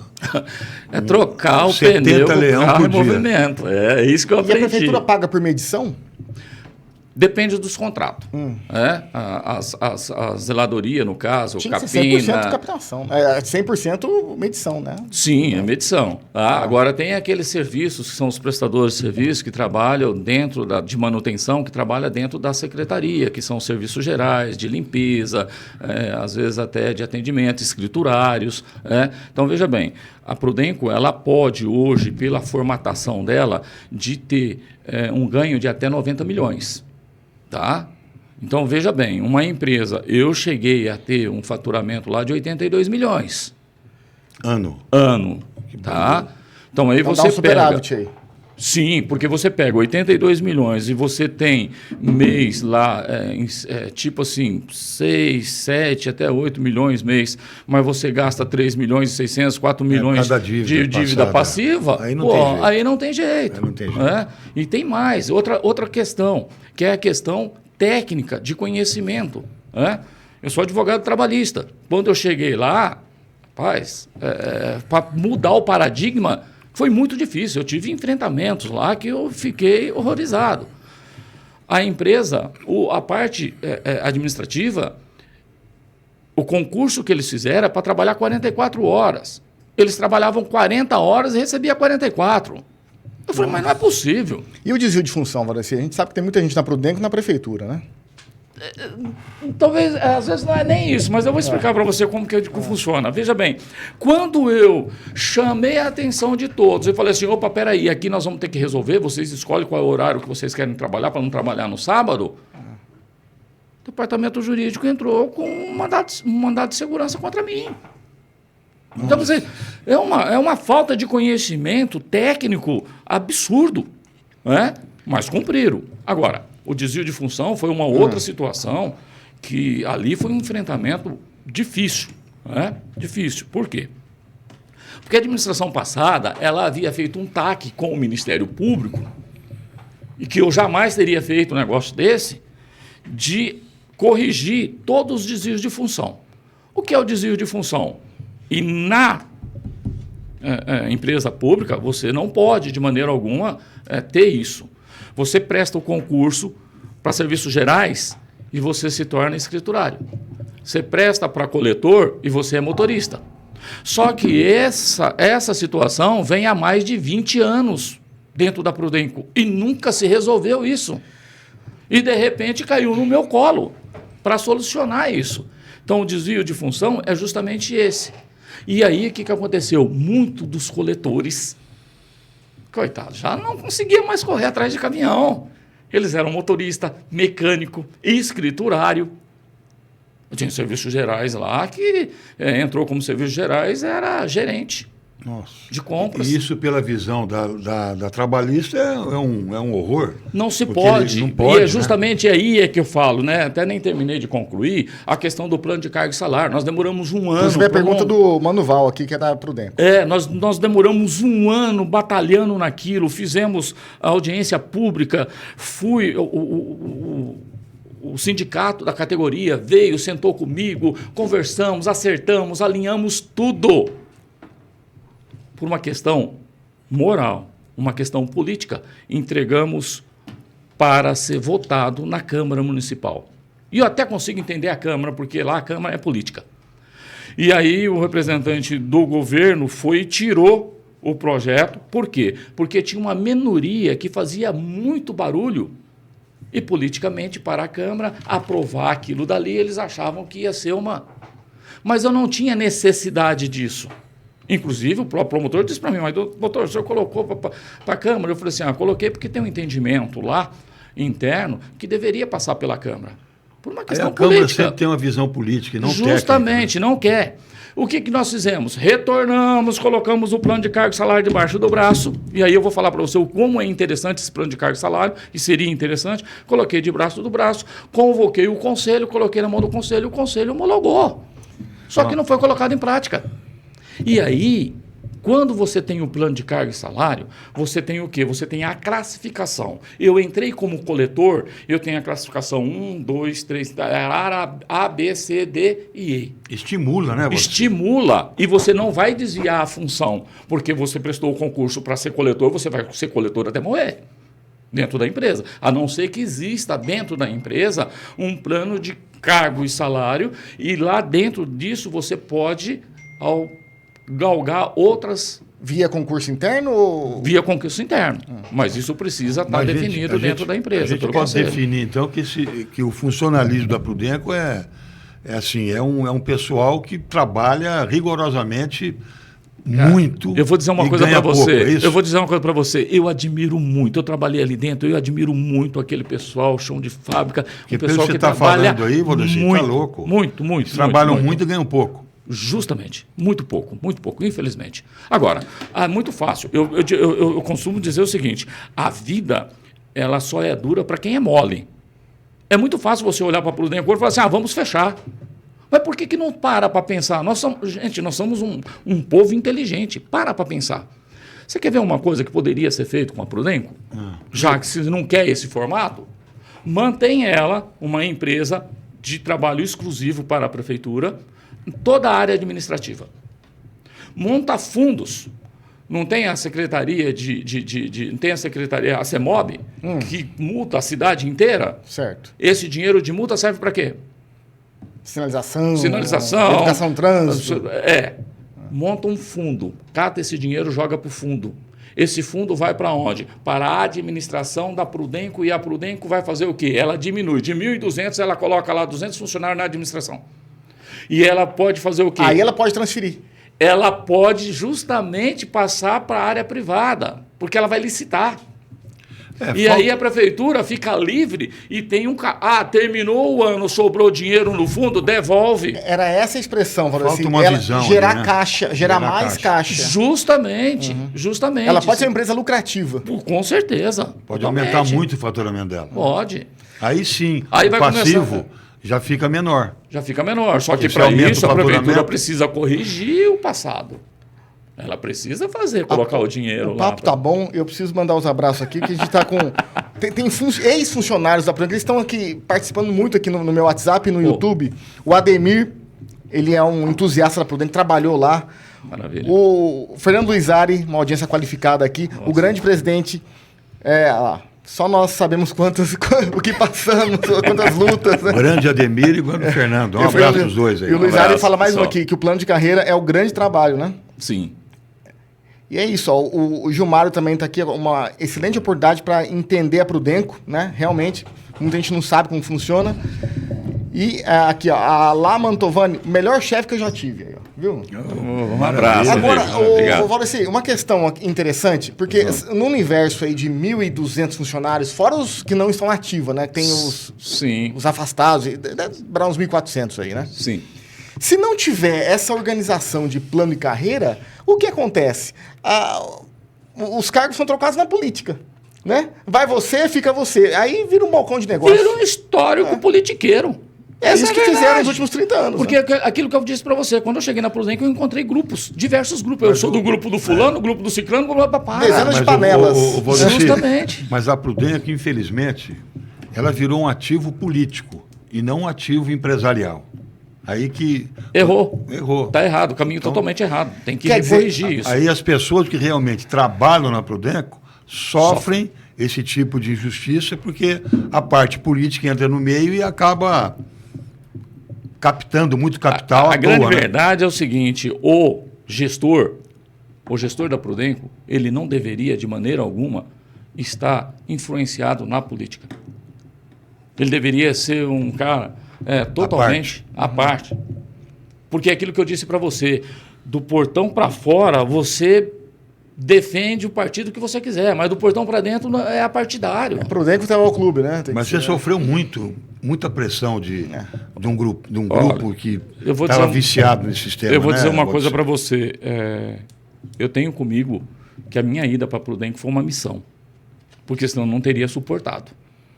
Trocar o pneu do carro em movimento. É isso que eu aprendi. E a prefeitura paga por medição? Depende dos contratos. A zeladoria, no caso, tinha o Capina... 100% captação. 100% medição, né? Sim, é medição. Tá? Agora, tem aqueles serviços que são os prestadores de serviço que trabalham dentro de manutenção, que trabalham dentro da secretaria, que são serviços gerais, de limpeza, às vezes até de atendimento, escriturários. Então, veja bem, a Prudenco, ela pode hoje, pela formatação dela, de ter um ganho de até 90 milhões. Tá? Então, veja bem, uma empresa, eu cheguei a ter um faturamento lá de 82 milhões. Ano. Tá? Então, aí você dá um superávit aí. Sim, porque você pega 82 milhões e você tem mês lá, tipo assim, 6, 7, até 8 milhões mês, mas você gasta 3 milhões e 600, 4 milhões de dívida passiva, aí não tem jeito. E tem mais, outra questão, que é a questão técnica de conhecimento. Eu sou advogado trabalhista. Quando eu cheguei lá, rapaz, para mudar o paradigma, foi muito difícil. Eu tive enfrentamentos lá que eu fiquei horrorizado. A empresa, a parte administrativa, o concurso que eles fizeram era para trabalhar 44 horas. Eles trabalhavam 40 horas e recebiam 44. Eu falei, mas não é possível. E o desvio de função, Valdecir? A gente sabe que tem muita gente na Prudenco e na prefeitura, né? Talvez, às vezes não é nem isso, mas eu vou explicar para você como que funciona. Veja bem, quando eu chamei a atenção de todos, eu falei assim, opa, peraí, aqui nós vamos ter que resolver, vocês escolhem qual é o horário que vocês querem trabalhar para não trabalhar no sábado. O departamento jurídico entrou com um mandado de segurança contra mim. Então, você, é uma falta de conhecimento técnico absurdo, mas cumpriram. Agora, o desvio de função foi uma outra situação que ali foi um enfrentamento difícil. Difícil. Por quê? Porque a administração passada ela havia feito um TAC com o Ministério Público e que eu jamais teria feito um negócio desse de corrigir todos os desvios de função. O que é o desvio de função? E na empresa pública você não pode, de maneira alguma, ter isso. Você presta o concurso para serviços gerais e você se torna escriturário. Você presta para coletor e você é motorista. Só que essa situação vem há mais de 20 anos dentro da Prudenco e nunca se resolveu isso. E, de repente, caiu no meu colo para solucionar isso. Então, o desvio de função é justamente esse. E aí, o que aconteceu? Muito dos coletores, coitado, já não conseguia mais correr atrás de caminhão. Eles eram motorista, mecânico, escriturário. Tinha serviços gerais lá que entrou como serviços gerais, era gerente. Nossa. De compras. E isso, pela visão da trabalhista, é um horror. Não se Porque pode. não pode. E é justamente aí que eu falo, né? Até nem terminei de concluir a questão do plano de cargo e salário. Nós demoramos um ano. Inclusive, a pergunta do Manuval aqui, que é da Prudenco. Nós demoramos um ano batalhando naquilo, fizemos a audiência pública, o sindicato da categoria veio, sentou comigo, conversamos, acertamos, alinhamos tudo. Por uma questão moral, uma questão política, entregamos para ser votado na Câmara Municipal. E eu até consigo entender a Câmara, porque lá a Câmara é política. E aí o representante do governo foi e tirou o projeto. Por quê? Porque tinha uma minoria que fazia muito barulho e politicamente para a Câmara aprovar aquilo dali, eles achavam que ia ser uma... Mas eu não tinha necessidade disso. Inclusive, o próprio promotor disse para mim, mas doutor, o senhor colocou para a Câmara? Eu falei assim, coloquei porque tem um entendimento lá, interno, que deveria passar pela Câmara. Por uma questão política. A Câmara sempre tem uma visão política e não justamente, técnica. Não quer. O que nós fizemos? Retornamos, colocamos o plano de cargo e salário debaixo do braço, e aí eu vou falar para você como é interessante esse plano de cargo e salário, e seria interessante, coloquei debaixo do braço, convoquei o conselho, coloquei na mão do conselho, o conselho homologou. Só que não foi colocado em prática. E aí, quando você tem o plano de cargo e salário, você tem o quê? Você tem a classificação. Eu entrei como coletor, eu tenho a classificação 1, 2, 3, A, B, C, D e E. Estimula, né? Estimula. E você não vai desviar a função, porque você prestou o concurso para ser coletor, você vai ser coletor até morrer dentro da empresa. A não ser que exista dentro da empresa um plano de cargo e salário, e lá dentro disso você pode galgar outras... Via concurso interno ou... Via concurso interno. Mas isso precisa estar definido dentro da empresa. A gente pode definir, então, que o funcionalismo da Prudenco é um pessoal que trabalha rigorosamente muito. Eu vou dizer uma coisa para você. Pouco, é isso? Eu vou dizer uma coisa para você. Eu admiro muito. Eu trabalhei ali dentro. Eu admiro muito aquele pessoal, chão de fábrica. Que o pessoal você que está trabalha falando aí, Valdeci, muito, tá louco. Muito. Trabalham muito e ganham pouco. Justamente. Muito pouco, infelizmente. Agora, é muito fácil. Eu costumo dizer o seguinte, a vida, ela só é dura para quem é mole. É muito fácil você olhar para a Prudenco e falar assim, vamos fechar. Mas por que não para pensar? Nós somos um povo inteligente. Para pensar. Você quer ver uma coisa que poderia ser feito com a Prudenco? Já que você não quer esse formato, mantém ela uma empresa de trabalho exclusivo para a prefeitura, em toda a área administrativa. Monta fundos. Não tem a secretaria não tem a secretaria, a CEMOB, que multa a cidade inteira? Certo. Esse dinheiro de multa serve para quê? Sinalização. Educação, trânsito. Monta um fundo. Cata esse dinheiro, joga para o fundo. Esse fundo vai para onde? Para a administração da Prudenco, e a Prudenco vai fazer o quê? Ela diminui. De 1.200, ela coloca lá 200 funcionários na administração. E ela pode fazer o quê? Aí ela pode transferir. Ela pode justamente passar para a área privada, porque ela vai licitar. Aí a prefeitura fica livre e tem terminou o ano, sobrou dinheiro no fundo, devolve. Era essa a expressão, Falta assim, uma visão gerar ali, né? caixa, gerar mais caixa. Justamente. Ela pode ser uma empresa lucrativa. Com certeza. Pode totalmente. aumentar muito o faturamento dela. Pode. Aí sim, Aí o vai passivo começar... já fica menor. Já fica menor. Só que Esse para aumenta isso o a prefeitura faturamento. precisa corrigir o passado. Ela precisa colocar o dinheiro lá. O papo tá bom, eu preciso mandar os abraços aqui, que a gente tá com... Tem ex-funcionários da Prudenco, eles estão aqui participando muito aqui no meu WhatsApp e no YouTube. O Ademir, ele é um entusiasta da Prudenco, trabalhou lá. Maravilha. O Fernando Luizari, uma audiência qualificada aqui. Nossa. O grande presidente, só nós sabemos o que passamos, quantas lutas. Né? O grande Ademir e o grande Fernando. Um abraço dos dois aí. E o Luizari fala mais um aqui, que o plano de carreira é o grande trabalho, né? Sim. E é isso, o Gilmário também está aqui, uma excelente oportunidade para entender a Prudenco, né? Realmente, muita gente não sabe como funciona. E aqui, ó, a Lá Mantovani, melhor chefe que eu já tive. Aí, ó. viu? Um abraço. Agora, Obrigado. Valdeci, uma questão interessante, porque no universo aí de 1.200 funcionários, fora os que não estão ativos, né? Tem Sim. os afastados, deve dar uns 1.400 aí, né? Sim. Se não tiver essa organização de plano e carreira, o que acontece? Os cargos são trocados na política, né? Vai você, fica você. Aí vira um balcão de negócio. Vira um histórico politiqueiro. É isso que verdade. fizeram nos últimos 30 anos. Porque né? aquilo que eu disse pra você, quando eu cheguei na Prudenco, eu encontrei grupos, diversos grupos. Eu sou do grupo do fulano, grupo do ciclano, Dezenas de panelas. Valdeci, Justamente. Mas a Prudenco, infelizmente, ela virou um ativo político e não um ativo empresarial. Aí que... Errou. Tá errado, o caminho totalmente errado. Tem que Quer dizer, corrigir isso. Aí as pessoas que realmente trabalham na Prudenco sofrem esse tipo de injustiça porque a parte política entra no meio e acaba captando muito capital. A grande toa, né? verdade é o seguinte, o gestor da Prudenco, ele não deveria, de maneira alguma, estar influenciado na política. Ele deveria ser um cara totalmente à parte. Porque é aquilo que eu disse para você, do portão para fora, você defende o partido que você quiser, mas do portão para dentro é apartidário. Prudenco Futebol Clube, né? Mas você sofreu muita pressão de um grupo que eu estava viciado nesse sistema. Eu vou dizer uma Valdeci? coisa para você. Eu tenho comigo que a minha ida para a Prudenco foi uma missão, porque senão eu não teria suportado.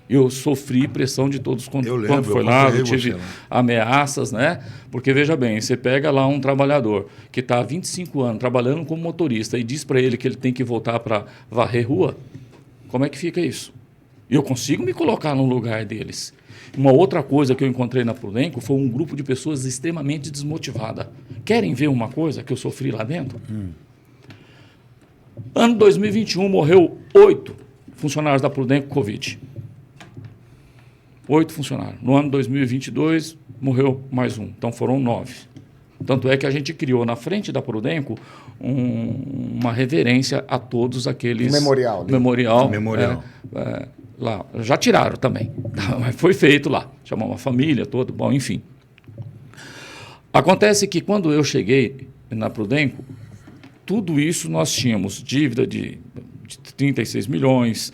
Eu sofri pressão de todos quando foi lá, eu tive ameaças, né? Porque, veja bem, você pega lá um trabalhador que está há 25 anos trabalhando como motorista e diz para ele que ele tem que voltar para varrer rua, como é que fica isso? Eu consigo me colocar no lugar deles. Uma outra coisa que eu encontrei na Prudenco foi um grupo de pessoas extremamente desmotivadas. Querem ver uma coisa que eu sofri lá dentro? Ano 2021 morreu 8 funcionários da Prudenco com Covid. 8 funcionários. No ano 2022, morreu mais um. Então, foram 9. Tanto é que a gente criou na frente da Prudenco uma reverência a todos aqueles... Memorial. Memorial. Lá. Já tiraram também. Mas foi feito lá. Chamou uma família toda. Bom, enfim. Acontece que quando eu cheguei na Prudenco, tudo isso nós tínhamos dívida de 36 milhões...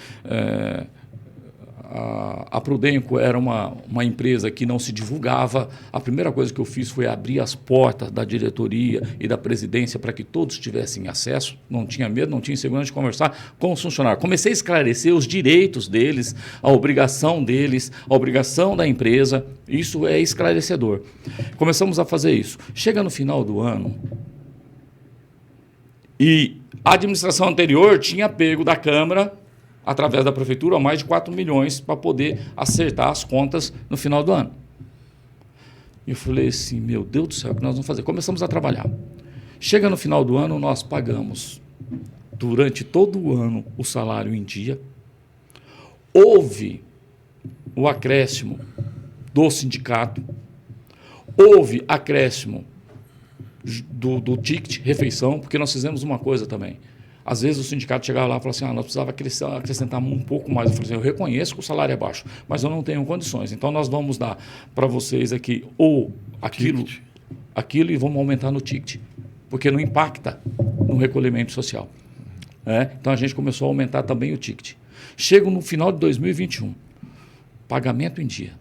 A Prudenco era uma empresa que não se divulgava. A primeira coisa que eu fiz foi abrir as portas da diretoria e da presidência para que todos tivessem acesso. Não tinha medo, não tinha insegurança de conversar com os funcionários. Comecei a esclarecer os direitos deles, a obrigação deles, a obrigação da empresa. Isso é esclarecedor. Começamos a fazer isso. Chega no final do ano e a administração anterior tinha pego da Câmara, através da prefeitura, mais de 4 milhões para poder acertar as contas no final do ano. E eu falei assim, meu Deus do céu, o que nós vamos fazer? Começamos a trabalhar. Chega no final do ano, nós pagamos, durante todo o ano, o salário em dia. Houve o acréscimo do sindicato, houve acréscimo do ticket, refeição, porque nós fizemos uma coisa também. Às vezes o sindicato chegava lá e falava assim, nós precisávamos acrescentar um pouco mais. Eu falei assim, eu reconheço que o salário é baixo, mas eu não tenho condições. Então nós vamos dar para vocês aqui ou aquilo e vamos aumentar no ticket, porque não impacta no recolhimento social. Então a gente começou a aumentar também o ticket. Chego no final de 2021, pagamento em dia.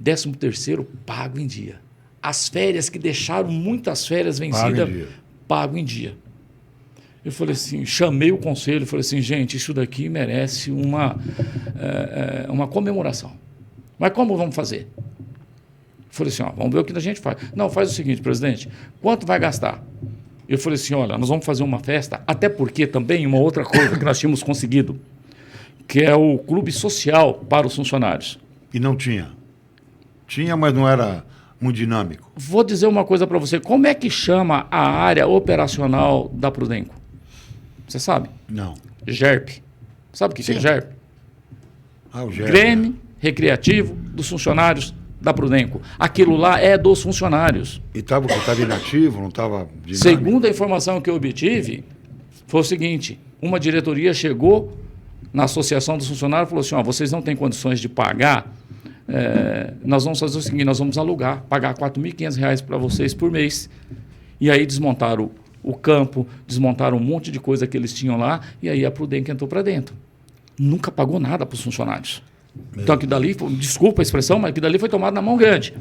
13º pago em dia. As férias que deixaram muitas férias vencidas, pago em dia. Eu falei assim, chamei o conselho, falei assim, gente, isso daqui merece uma comemoração. Mas como vamos fazer? Eu falei assim, vamos ver o que a gente faz. Não, faz o seguinte, presidente, quanto vai gastar? Eu falei assim, olha, nós vamos fazer uma festa, até porque também uma outra coisa que nós tínhamos conseguido, que é o clube social para os funcionários. E não tinha? Tinha, mas não era muito dinâmico. Vou dizer uma coisa para você, como é que chama a área operacional da Prudenco? Você sabe? Não. GERP. Sabe o que é GERP? O GERP. Grêmio Recreativo dos Funcionários da Prudenco. Aquilo lá é dos funcionários. E estava inativo, não estava dinâmico? Segundo a informação que eu obtive, foi o seguinte, uma diretoria chegou na associação dos funcionários e falou assim, vocês não têm condições de pagar nós vamos fazer o seguinte, nós vamos alugar, pagar R$ 4.500 para vocês por mês. E aí desmontaram o campo, desmontaram um monte de coisa que eles tinham lá, e aí a Prudente entrou para dentro. Nunca pagou nada para os funcionários. Então aquilo dali, desculpa a expressão, mas aquilo dali foi tomado na mão grande.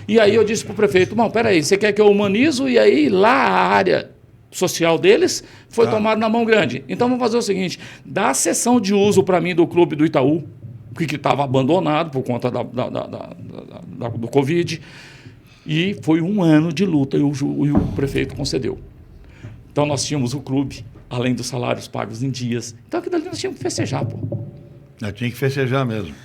E aí eu disse para o prefeito, bom, peraí, você quer que eu humanizo? E aí lá a área social deles foi tomada na mão grande. Então vamos fazer o seguinte, dá a cessão de uso para mim do clube do Itaú, que estava abandonado por conta do Covid, e foi um ano de luta e o prefeito concedeu. Então nós tínhamos o clube, além dos salários pagos em dias. Então aquilo ali nós tínhamos que festejar, pô. Tinha que festejar mesmo.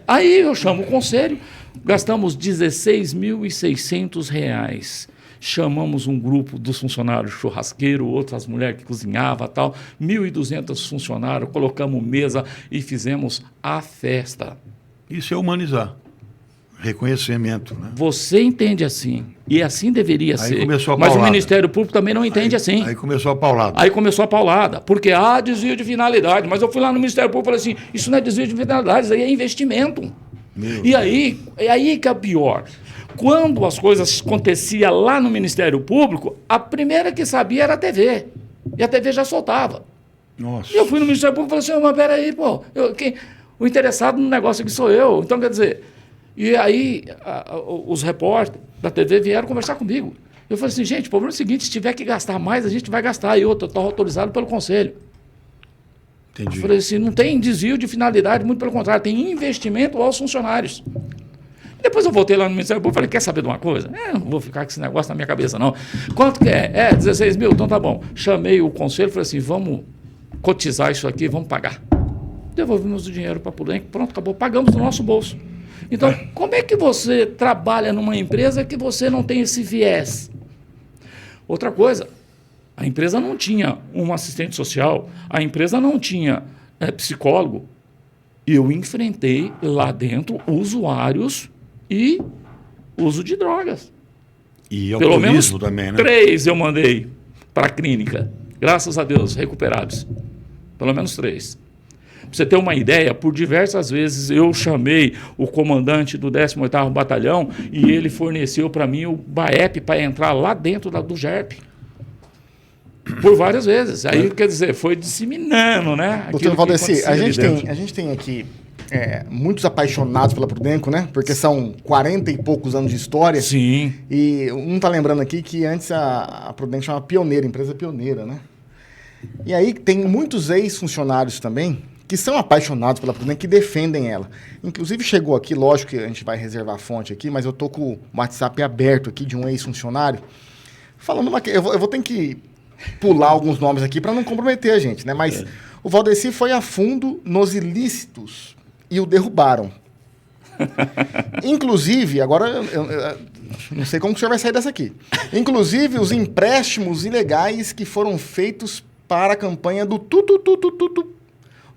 Aí eu chamo o conselho, gastamos R$ 16.600. Chamamos um grupo dos funcionários churrasqueiro, outras mulheres que cozinhavam e tal, 1.200 funcionários, colocamos mesa e fizemos a festa. Isso é humanizar. Reconhecimento, né? Você entende assim, e assim deveria ser. Começou a mas paulada. o Ministério Público também não entende assim. Aí começou a paulada. Aí começou a paulada, porque desvio de finalidade. Mas eu fui lá no Ministério Público e falei assim, isso não é desvio de finalidade, isso aí é investimento. E aí que é o pior. Quando as coisas aconteciam lá no Ministério Público, a primeira que sabia era a TV. E a TV já soltava. Nossa. E eu fui no Ministério Público e falei assim, mas peraí, pô, o interessado no negócio aqui sou eu. Então, quer dizer, e aí os repórteres da TV vieram conversar comigo. Eu falei assim, gente, o problema é o seguinte, se tiver que gastar mais, a gente vai gastar. E outro, está autorizado pelo Conselho. Entendi. Eu falei assim, não tem desvio de finalidade, muito pelo contrário, tem investimento aos funcionários. Depois eu voltei lá no Ministério Público e falei, quer saber de uma coisa? Não vou ficar com esse negócio na minha cabeça, não. Quanto que é? 16 mil? Então tá bom. Chamei o conselho e falei assim, vamos cotizar isso aqui, vamos pagar. Devolvemos o dinheiro para a Prudente, pronto, acabou, pagamos do nosso bolso. Então, como é que você trabalha numa empresa que você não tem esse viés? Outra coisa, a empresa não tinha um assistente social, a empresa não tinha psicólogo. Eu enfrentei lá dentro usuários e uso de drogas. E pelo menos também, né? 3 eu mandei para a clínica. Graças a Deus, recuperados. Pelo menos 3. Para você ter uma ideia, por diversas vezes eu chamei o comandante do 18º Batalhão e ele forneceu para mim o BAEP para entrar lá dentro do GERP. Por várias vezes. Aí, quer dizer, foi disseminando, né? Doutor Valdeci, a gente tem aqui muitos apaixonados pela Prudenco, né? Porque são 40 e poucos anos de história. Sim. E um tá lembrando aqui que antes a Prudenco chamava pioneira, empresa pioneira, né? E aí tem muitos ex-funcionários também que são apaixonados pela Prudenco, que defendem ela. Inclusive chegou aqui, lógico que a gente vai reservar a fonte aqui, mas eu tô com o WhatsApp aberto aqui de um ex-funcionário falando eu vou ter que pular alguns nomes aqui para não comprometer a gente, né? Mas o Valdeci foi a fundo nos ilícitos e o derrubaram. Inclusive, agora eu não sei como que o senhor vai sair dessa aqui. Inclusive, os empréstimos ilegais que foram feitos para a campanha do Tutututututu,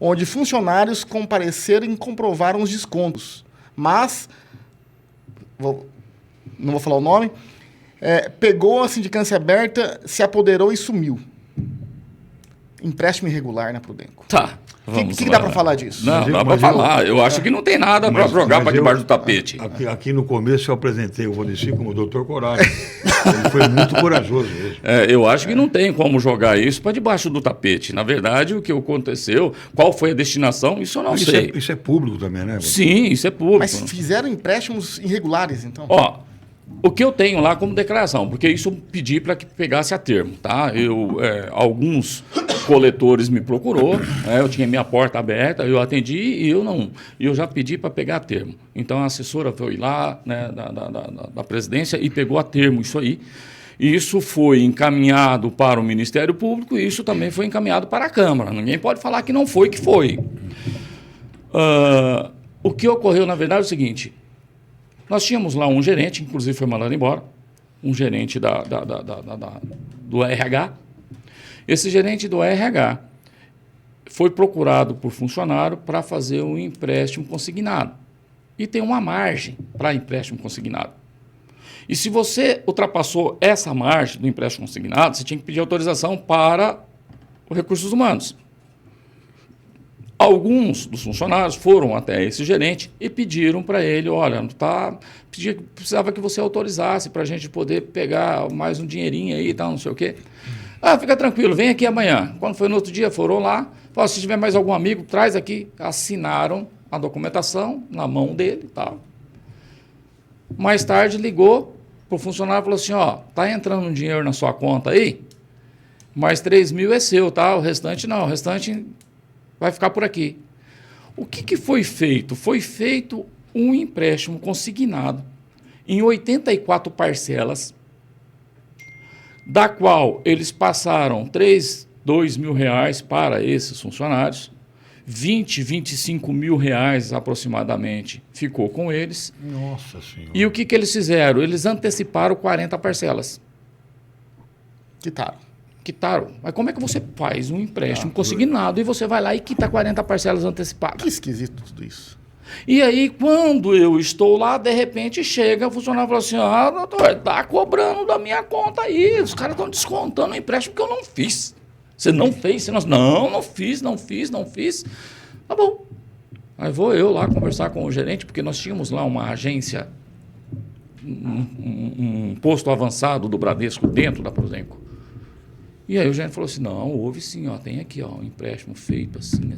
onde funcionários compareceram e comprovaram os descontos. Mas, não vou falar o nome, pegou a sindicância aberta, se apoderou e sumiu. Empréstimo irregular na Prudenco. Tá. O que dá para falar disso? Não dá para falar. Eu acho que não tem nada para jogar para debaixo do tapete. Aqui no começo eu apresentei o Valdeci como doutor Coragem. Ele foi muito corajoso mesmo. Eu acho que não tem como jogar isso para debaixo do tapete. Na verdade, o que aconteceu, qual foi a destinação, isso eu não sei. Isso é público também, né? Sim, isso é público. Mas fizeram empréstimos irregulares, então? O que eu tenho lá como declaração, porque isso eu pedi para que pegasse a termo, tá? Alguns coletores me procurou, eu tinha minha porta aberta, eu atendi e eu já pedi para pegar a termo. Então a assessora foi lá, né, da presidência e pegou a termo isso aí. Isso foi encaminhado para o Ministério Público e isso também foi encaminhado para a Câmara. Ninguém pode falar que não foi, que foi. O que ocorreu, na verdade, é o seguinte. Nós tínhamos lá um gerente, inclusive foi mandado embora, um gerente do RH. Esse gerente do RH foi procurado por funcionário para fazer um empréstimo consignado. E tem uma margem para empréstimo consignado. E se você ultrapassou essa margem do empréstimo consignado, você tinha que pedir autorização para os recursos humanos. Alguns dos funcionários foram até esse gerente e pediram para ele, olha, precisava que você autorizasse para a gente poder pegar mais um dinheirinho aí e tal, não sei o quê. Ah, fica tranquilo, vem aqui amanhã. Quando foi no outro dia, foram lá, falaram, se tiver mais algum amigo, traz aqui. Assinaram a documentação na mão dele e tal. Mais tarde ligou para o funcionário e falou assim, ó, tá entrando um dinheiro na sua conta aí, mas 3 mil é seu, tá? O restante não, o restante vai ficar por aqui. O que foi feito? Foi feito um empréstimo consignado em 84 parcelas, da qual eles passaram 2 mil reais para esses funcionários, 25 mil reais aproximadamente ficou com eles. Nossa Senhora. E o que eles fizeram? Eles anteciparam 40 parcelas. Quitaram. Mas como é que você faz um empréstimo consignado e você vai lá e quita 40 parcelas antecipadas? Que esquisito tudo isso. E aí, quando eu estou lá, de repente chega o funcionário e fala assim, doutor, tá cobrando da minha conta aí, os caras estão descontando o empréstimo que eu não fiz. Você não fez? Não fiz. Tá bom. Aí vou eu lá conversar com o gerente, porque nós tínhamos lá uma agência, um posto avançado do Bradesco dentro da Prodenco. E aí o gerente falou assim, não, houve sim, ó, tem aqui ó, um empréstimo feito assim,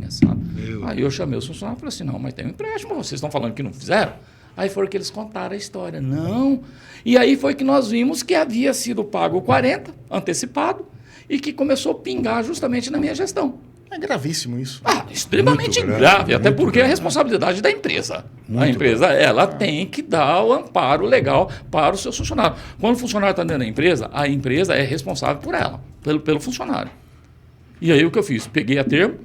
assado. Aí eu chamei os funcionários e falei assim, não, mas tem um empréstimo, vocês estão falando que não fizeram? Aí foram que eles contaram a história. Não. E aí foi que nós vimos que havia sido pago 40, antecipado, e que começou a pingar justamente na minha gestão. É gravíssimo isso. Extremamente grave, até porque é a responsabilidade da empresa. A empresa, ela tem que dar o amparo legal para o seu funcionário. Quando o funcionário está dentro da empresa, a empresa é responsável por ela, pelo funcionário. E aí o que eu fiz? Peguei a termo,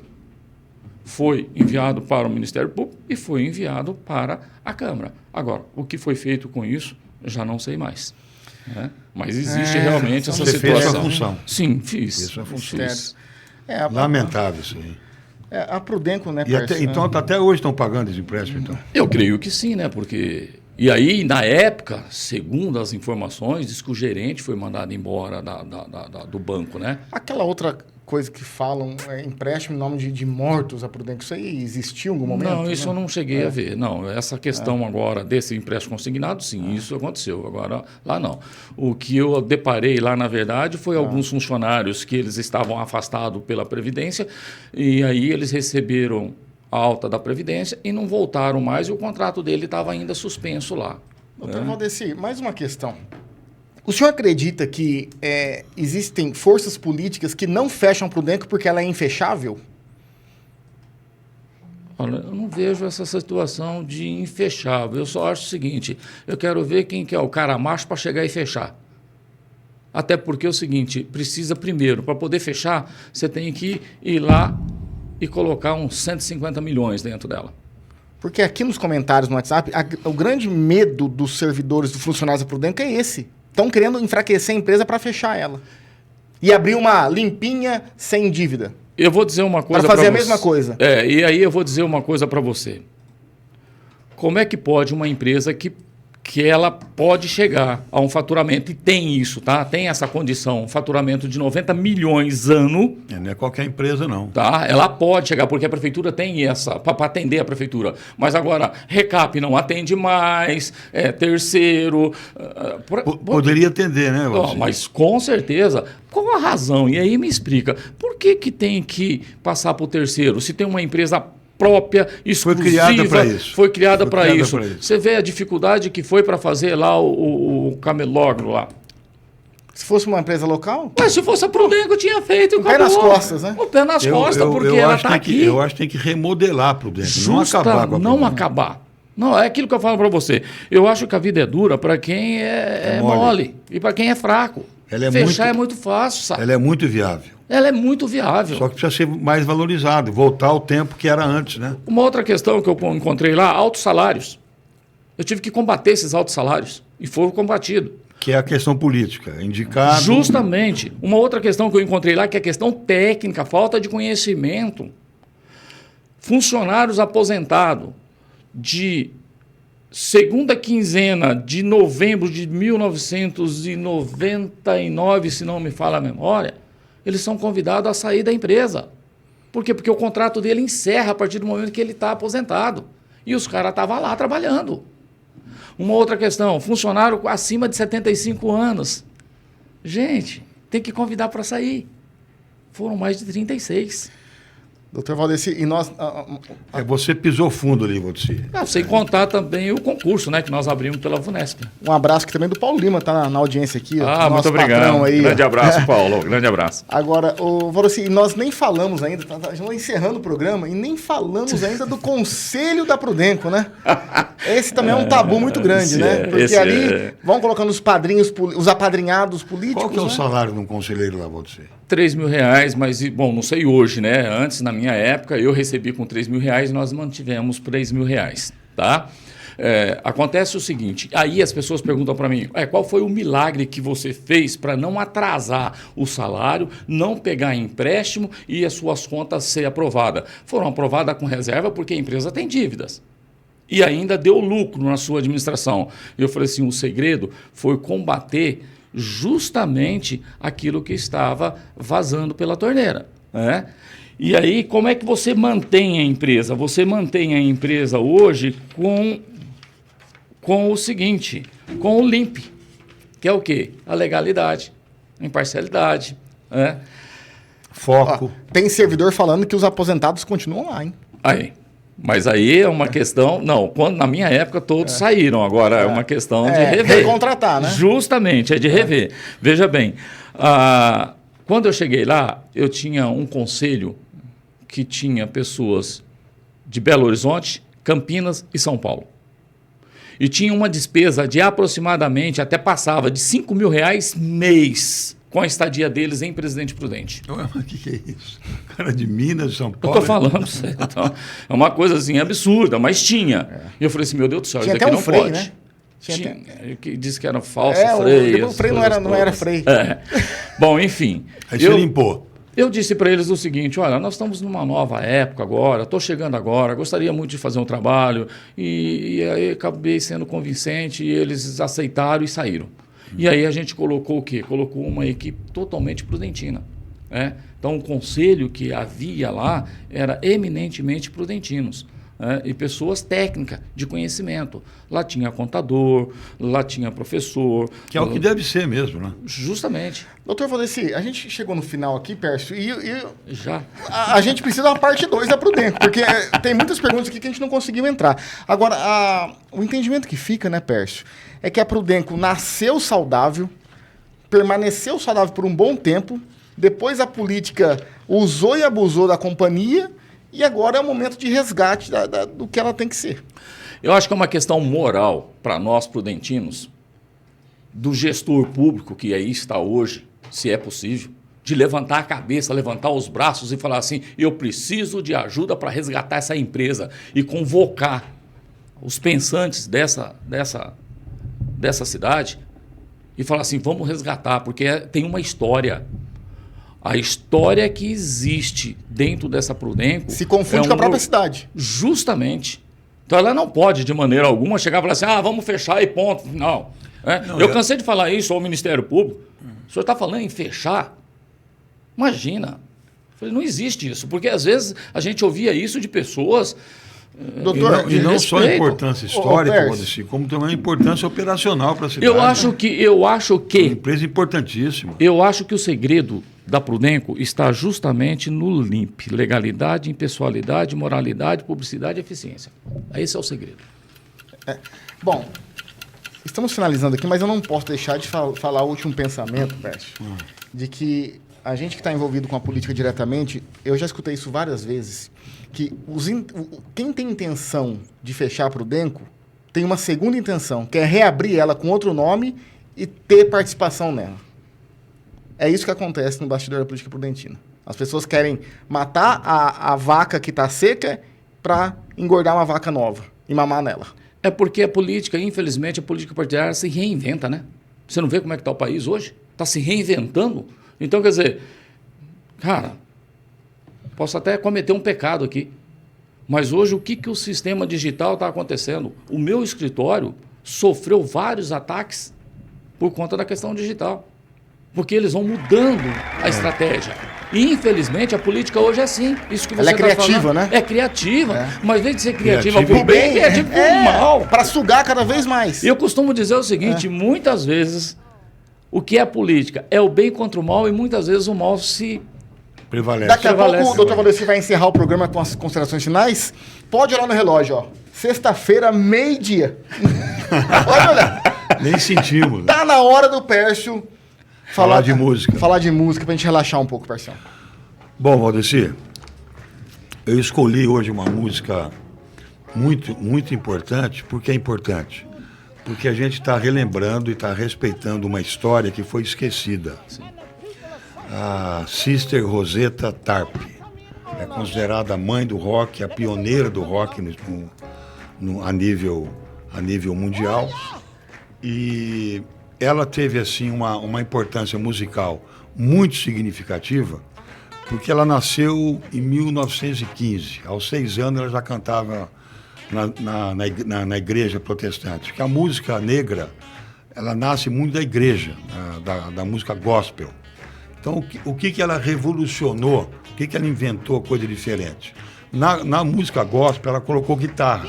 foi enviado para o Ministério Público e foi enviado para a Câmara. Agora, o que foi feito com isso, eu já não sei mais. Né? Mas existe realmente essa situação. Você fez a sua função. Sim, fiz. Fez a função. Fiz. Lamentável isso aí. A Prodenco, né? Então, até hoje estão pagando esse empréstimo, então? Eu creio que sim, né? Porque... E aí, na época, segundo as informações, diz que o gerente foi mandado embora do banco, né? Aquela outra coisa que falam, empréstimo em nome de mortos a Prodenco, isso aí existiu em algum momento? Não, isso eu não cheguei a ver. Não, essa questão agora desse empréstimo consignado, sim, isso aconteceu. Agora, lá não. O que eu deparei lá, na verdade, foi alguns funcionários que eles estavam afastados pela Previdência e aí eles receberam a alta da Previdência e não voltaram mais e o contrato dele estava ainda suspenso lá. Doutor Valdeci, mais uma questão. O senhor acredita que existem forças políticas que não fecham a Prodenco porque ela é infechável? Olha, eu não vejo essa situação de infechável. Eu só acho o seguinte, eu quero ver quem que é o cara macho para chegar e fechar. Até porque é o seguinte, precisa primeiro, para poder fechar, você tem que ir lá e colocar uns 150 milhões dentro dela. Porque aqui nos comentários no WhatsApp, o grande medo dos servidores, dos funcionários da Prodenco é esse. Estão querendo enfraquecer a empresa para fechar ela. E abrir uma limpinha sem dívida. Eu vou dizer uma coisa para fazer a mesma coisa. E aí eu vou dizer uma coisa para você. Como é que pode uma empresa que ela pode chegar a um faturamento, e tem isso, tá? Tem essa condição, um faturamento de 90 milhões ano. Não é qualquer empresa, não. Tá? Ela pode chegar, porque a prefeitura tem essa, para atender a prefeitura. Mas agora, Recap não atende mais, terceiro... Poderia atender, né? Mas com certeza, qual a razão? E aí me explica, por que tem que passar para o terceiro? Se tem uma empresa própria, exclusiva, foi criada para isso. Você vê a dificuldade que foi para fazer lá o camelógrafo lá. Se fosse uma empresa local? Mas se fosse a Prodenco, tinha feito. O pé nas costas, né? O pé nas costas, porque ela está aqui. Eu acho que tem que remodelar a Prodenco, não acabar com a Prodenco. Não acabar. Não, é aquilo que eu falo para você. Eu acho que a vida é dura para quem é mole e para quem é fraco. Fechar é muito fácil, sabe? Ela é muito viável. Ela é muito viável. Só que precisa ser mais valorizado, voltar ao tempo que era antes, né? Uma outra questão que eu encontrei lá, altos salários. Eu tive que combater esses altos salários e foram combatidos. Que é a questão política, indicado... Justamente. Uma outra questão que eu encontrei lá, que é a questão técnica, falta de conhecimento. Funcionários aposentados de segunda quinzena de novembro de 1999, se não me falha a memória, eles são convidados a sair da empresa. Por quê? Porque o contrato dele encerra a partir do momento que ele está aposentado. E os caras estavam lá trabalhando. Uma outra questão, funcionário acima de 75 anos. Gente, tem que convidar para sair. Foram mais de 36. Doutor Valdeci, e nós... Você pisou fundo ali, Valdeci. Sem contar também o concurso, né, que nós abrimos pela VUNESP. Um abraço aqui também do Paulo Lima, tá na audiência aqui. Muito obrigado. Aí, grande abraço, Paulo. Grande abraço. Agora, Valdeci, nós nem falamos ainda, estamos encerrando o programa, e nem falamos ainda do Conselho da Prudenco, né? Esse também é um tabu muito grande, né? Porque ali vão colocando os padrinhos, os apadrinhados políticos. Qual que é o né? salário de um conselheiro lá, Valdeci? R$3.000, mas, bom, não sei hoje, né? Antes, na minha época, eu recebi com R$3.000, nós mantivemos R$3.000, tá? Acontece o seguinte, aí as pessoas perguntam para mim, qual foi o milagre que você fez para não atrasar o salário, não pegar empréstimo e as suas contas ser aprovadas? Foram aprovadas com reserva porque a empresa tem dívidas. E ainda deu lucro na sua administração. Eu falei assim, o segredo foi combater justamente aquilo que estava vazando pela torneira, né? E aí, como é que você mantém a empresa? Você mantém a empresa hoje com o seguinte, com o LIMP, que é o quê? A legalidade, a imparcialidade, né? Foco. Tem servidor falando que os aposentados continuam lá, hein? Mas aí é uma questão... Não, na minha época todos saíram, agora é uma questão de rever. Recontratar, né? Justamente, é de rever. Veja bem, quando eu cheguei lá, eu tinha um conselho que tinha pessoas de Belo Horizonte, Campinas e São Paulo. E tinha uma despesa de aproximadamente, até passava, de R$5.000 mês com a estadia deles em Presidente Prudente. Mas o que é isso? Cara de Minas, de São Eu Paulo. estou falando, então, é uma coisa assim absurda, mas tinha. E eu falei assim, meu Deus do céu, Tinha isso até aqui um não freio, pode. né? Que disse que era falso freio. O freio não era freio. Bom, enfim. Aí você limpou. Eu disse para eles o seguinte, olha, nós estamos numa nova época agora, estou chegando agora, gostaria muito de fazer um trabalho, e aí acabei sendo convincente, e eles aceitaram e saíram. E aí a gente colocou o quê? Colocou uma equipe totalmente prudentina. Né? Então o conselho que havia lá era eminentemente prudentinos. E pessoas técnicas, de conhecimento. Lá tinha contador, lá tinha professor. Que é o que deve ser mesmo, né? Justamente. Doutor Valdeci, a gente chegou no final aqui, Pércio, e Já. a gente precisa da parte 2 da Prudenco, porque tem muitas perguntas aqui que a gente não conseguiu entrar. Agora, o entendimento que fica, né, Pércio, é que a Prudenco nasceu saudável, permaneceu saudável por um bom tempo, depois a política usou e abusou da companhia, e agora é o momento de resgate do que ela tem que ser. Eu acho que é uma questão moral para nós prudentinos, do gestor público que aí está hoje, se é possível, de levantar a cabeça, levantar os braços e falar assim, eu preciso de ajuda para resgatar essa empresa e convocar os pensantes dessa cidade e falar assim, vamos resgatar, porque tem uma história. A história que existe dentro dessa Prudenco... Se confunde com a própria cidade. Justamente. Então ela não pode, de maneira alguma, chegar e falar assim, vamos fechar e ponto. Não. Eu cansei de falar isso ao Ministério Público. O senhor está falando em fechar? Imagina. Eu falei, não existe isso. Porque às vezes a gente ouvia isso de pessoas... Doutor, e não só a importância histórica, como também a importância operacional para a cidade. Eu acho que... Uma empresa importantíssima. Eu acho que o segredo da Prudenco está justamente no LIMP. Legalidade, impessoalidade, moralidade, publicidade e eficiência. Esse é o segredo. Bom, estamos finalizando aqui, mas eu não posso deixar de falar o último pensamento, Pércio, de que a gente que está envolvido com a política diretamente, eu já escutei isso várias vezes, que quem tem intenção de fechar a Prudenco tem uma segunda intenção, que é reabrir ela com outro nome e ter participação nela. É isso que acontece no bastidor da política prudentina. As pessoas querem matar a vaca que está seca para engordar uma vaca nova e mamar nela. É porque a política, infelizmente, a política partidária se reinventa, né? Você não vê como é que está o país hoje? Está se reinventando. Então, quer dizer, cara, posso até cometer um pecado aqui, mas hoje o que o sistema digital está acontecendo? O meu escritório sofreu vários ataques por conta da questão digital, porque eles vão mudando a estratégia. E, infelizmente, a política hoje é assim. Isso que você Ela é criativa, falando, né? É criativa. Mas, ao invés de ser criativa Criativa pro bem, é criativa pro mal. Para sugar cada vez mais. E eu costumo dizer o seguinte, muitas vezes, o que é política é o bem contra o mal e muitas vezes o mal se... Prevalece. Daqui a pouco Prevalece. o doutor Valdeci vai encerrar o programa com as considerações finais. Pode olhar no relógio, ó. Sexta-feira, meio-dia. Pode olhar. Nem sentimos. Né? Tá na hora do Pércio Falar de música. Falar de música pra gente relaxar um pouco, Pércio. Bom, Valdeci, eu escolhi hoje uma música muito, muito importante. Por que é importante? Porque a gente está relembrando e está respeitando uma história que foi esquecida. Sim. A Sister Rosetta Tarpe é considerada a mãe do rock, a pioneira do rock a nível mundial. E ela teve assim uma importância musical muito significativa, porque ela nasceu em 1915. Aos 6 anos ela já cantava na igreja protestante. Porque a música negra, ela nasce muito da igreja, da música gospel. Então, o que ela revolucionou? O que ela inventou coisa diferente? Na música gospel, ela colocou guitarra.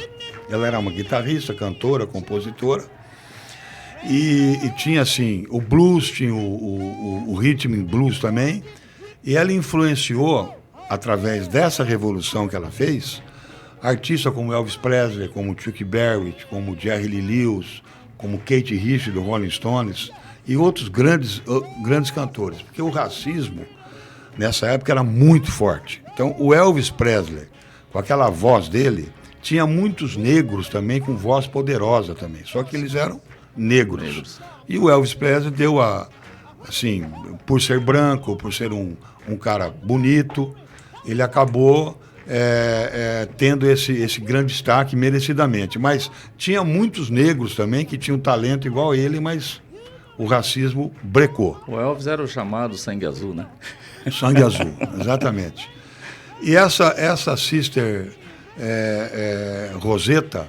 Ela era uma guitarrista, cantora, compositora. E tinha, assim, o blues, tinha o rhythm and blues também. E ela influenciou, através dessa revolução que ela fez, artistas como Elvis Presley, como Chuck Berry, como Jerry Lee Lewis, como Kate Richards, do Rolling Stones, e outros grandes cantores. Porque o racismo, nessa época, era muito forte. Então, o Elvis Presley, com aquela voz dele, tinha muitos negros também com voz poderosa também. Só que eles eram negros. E o Elvis Presley deu assim, por ser branco, por ser um cara bonito, ele acabou tendo esse grande destaque merecidamente. Mas tinha muitos negros também que tinham talento igual a ele, mas o racismo brecou. O Elvis era o chamado sangue azul, né? Sangue azul, exatamente. E essa Sister Rosetta,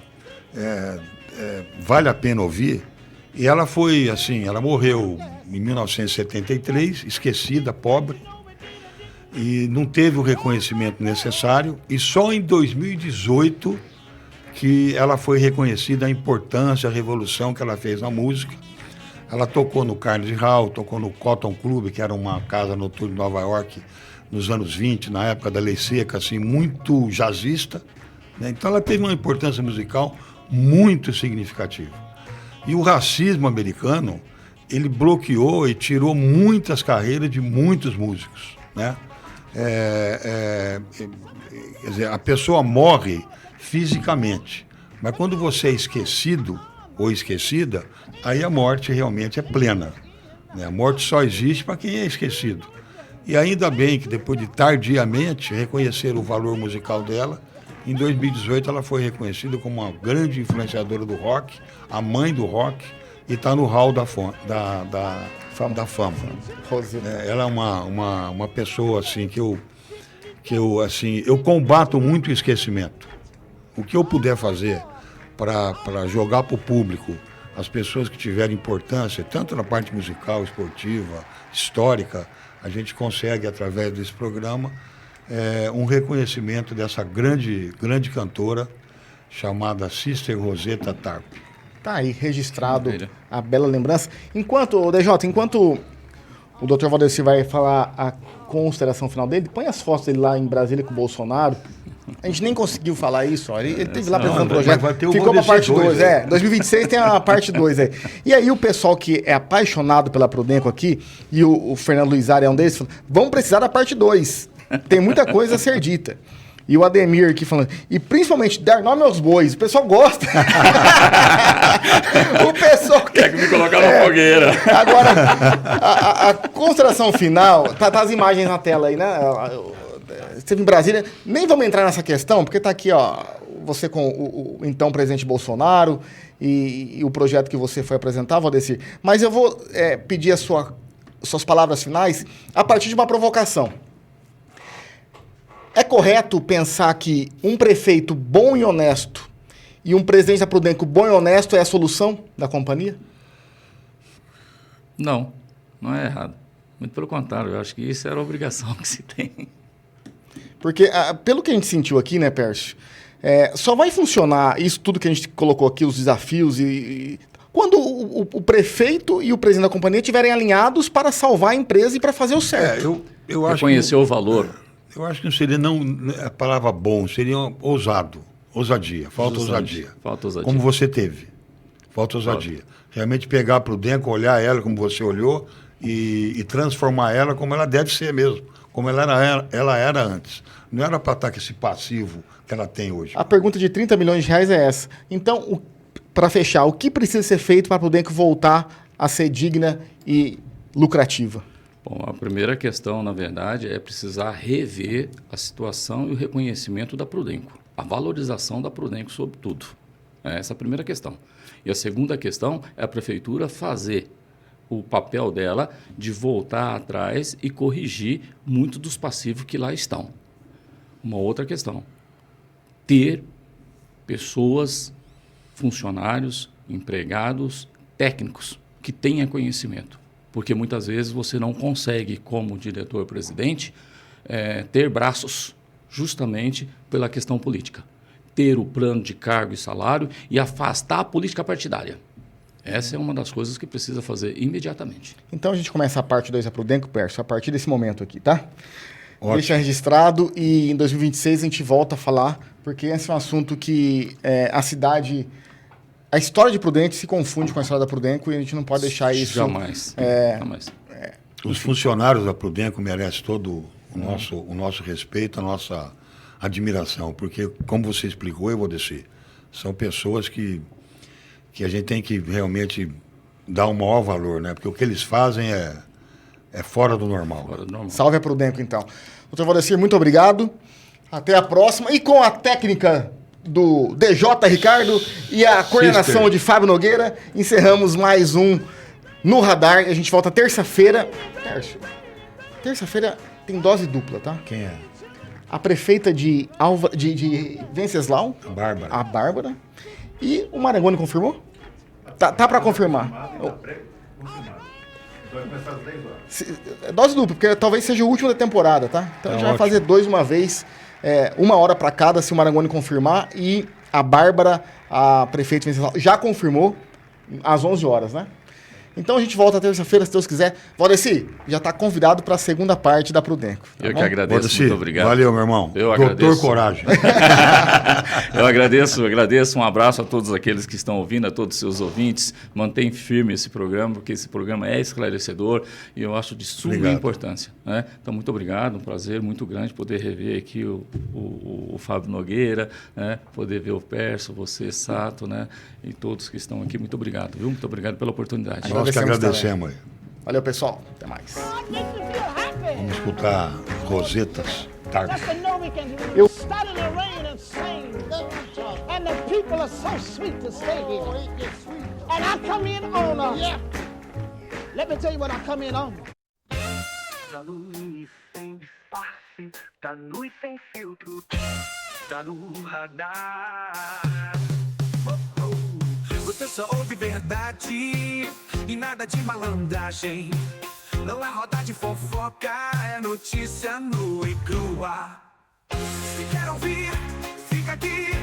vale a pena ouvir. E ela foi assim, ela morreu em 1973, esquecida, pobre, e não teve o reconhecimento necessário. E só em 2018 que ela foi reconhecida a importância, a revolução que ela fez na música. Ela tocou no Carnegie Hall, tocou no Cotton Club, que era uma casa noturna em Nova York, nos anos 20, na época da Lei Seca, assim, muito jazzista, né? Então ela teve uma importância musical muito significativa. E o racismo americano, ele bloqueou e tirou muitas carreiras de muitos músicos, né? Quer dizer, a pessoa morre fisicamente, mas quando você é esquecido ou esquecida, aí a morte realmente é plena, né? A morte só existe para quem é esquecido. E ainda bem que depois de tardiamente reconhecer o valor musical dela, em 2018 ela foi reconhecida como uma grande influenciadora do rock, a mãe do rock, e está no hall da fama. Ela é uma pessoa assim que eu combato muito o esquecimento. O que eu puder fazer para jogar para o público as pessoas que tiverem importância, tanto na parte musical, esportiva, histórica, a gente consegue, através desse programa, um reconhecimento dessa grande cantora chamada Sister Rosetta Tarpe. Tá aí registrado a bela lembrança. Enquanto o Dr. Valdeci vai falar a consideração final dele, põe as fotos dele lá em Brasília com o Bolsonaro. A gente nem conseguiu falar isso, ó. Ele teve lá apresentando o projeto. Ficou pra parte 2, 2026 tem a parte 2 aí. E aí o pessoal que é apaixonado pela Prudenco aqui, e o Fernando Luizar é um deles, falou, vão precisar da parte 2. Tem muita coisa a ser dita. E o Ademir aqui falando, e principalmente dar nome aos bois, o pessoal gosta. O pessoal quer que me colocar na fogueira. Agora, a consideração final, tá as imagens na tela aí, né? Esteve em Brasília, nem vamos entrar nessa questão, porque tá aqui, ó, você com o então presidente Bolsonaro e o projeto que você foi apresentar, Valdeci. Mas eu vou pedir as suas palavras finais a partir de uma provocação. É correto pensar que um prefeito bom e honesto e um presidente da Prudenco bom e honesto é a solução da companhia? Não, não é errado. Muito pelo contrário, eu acho que isso era a obrigação que se tem. Porque, pelo que a gente sentiu aqui, né, Pércio, só vai funcionar isso tudo que a gente colocou aqui, os desafios, quando o prefeito e o presidente da companhia estiverem alinhados para salvar a empresa e para fazer o certo. Eu acho Reconhecer o valor. Eu acho que não seria a palavra bom, seria ousadia, falta ousadia. Falta ousadia. Como você teve, falta ousadia. Realmente pegar para o dentro, olhar ela como você olhou e transformar ela como ela deve ser mesmo, como ela era antes. Não era para estar com esse passivo que ela tem hoje. A pergunta de 30 milhões de reais é essa. Então, para fechar, o que precisa ser feito para a Prudenco voltar a ser digna e lucrativa? Bom, a primeira questão, na verdade, é precisar rever a situação e o reconhecimento da Prudenco, a valorização da Prudenco sobre tudo. Essa é a primeira questão. E a segunda questão é a prefeitura fazer o papel dela de voltar atrás e corrigir muito dos passivos que lá estão. Uma outra questão, ter pessoas, funcionários, empregados, técnicos que tenham conhecimento. Porque muitas vezes você não consegue, como diretor-presidente, ter braços justamente pela questão política. Ter o plano de cargo e salário e afastar a política partidária. Essa é uma das coisas que precisa fazer imediatamente. Então a gente começa a parte 2 da Prudenco, Pércio, a partir desse momento aqui, tá? Ótimo. Deixa registrado e em 2026 a gente volta a falar, porque esse é um assunto que a cidade... A história de Prudente se confunde com a história da Prudenco e a gente não pode deixar isso... Jamais. Jamais. Os funcionários da Prudenco merecem todo o nosso respeito, a nossa admiração, porque, como você explicou, eu vou descer, são pessoas que a gente tem que realmente dar o maior valor, né? Porque o que eles fazem é fora do normal. Fora do normal. Salve a Prudenco, então. Doutor Valdecir, muito obrigado. Até a próxima. E com a técnica do DJ Ricardo e a coordenação de Fábio Nogueira, encerramos mais um No Radar. A gente volta terça-feira. Terça-feira tem dose dupla, tá? Quem é? A prefeita de Venceslau. Bárbara. A Bárbara. E o Marangoni confirmou? Tá para confirmar. Dose dupla, porque talvez seja o último da temporada, tá? Então a gente vai fazer 2 uma vez, 1 hora para cada, se o Marangoni confirmar. E a Bárbara, a prefeita de Venceslau, já confirmou às 11 horas, né? Então a gente volta terça-feira, se Deus quiser. Valdecir, já está convidado para a segunda parte da Prudenco. Tá bom? Que agradeço, Valdecir, muito obrigado. Valeu, meu irmão. Eu agradeço. Doutor Coragem. Eu agradeço. Um abraço a todos aqueles que estão ouvindo, a todos os seus ouvintes. Mantém firme esse programa, porque esse programa é esclarecedor e eu acho de suma importância. Né? Então, muito obrigado. Um prazer muito grande poder rever aqui o Fábio Nogueira, né? Poder ver o Pércio, você, Sato, né? E todos que estão aqui. Muito obrado, viu? Muito obrigado pela oportunidade. Nós que agradecemos aí. Valeu, pessoal. Até mais. Vamos escutar Rosetas Tarde. Eu- Started to rain and sing, and the people are so sweet to stay here. And I come in on a, let me tell you what I come in on. Da luz sem disfarce, da luz sem filtro, tá no radar. Você só ouve verdade e nada de malandragem. Não é roda de fofoca, é notícia nua e crua. Se quer ouvir, fica aqui.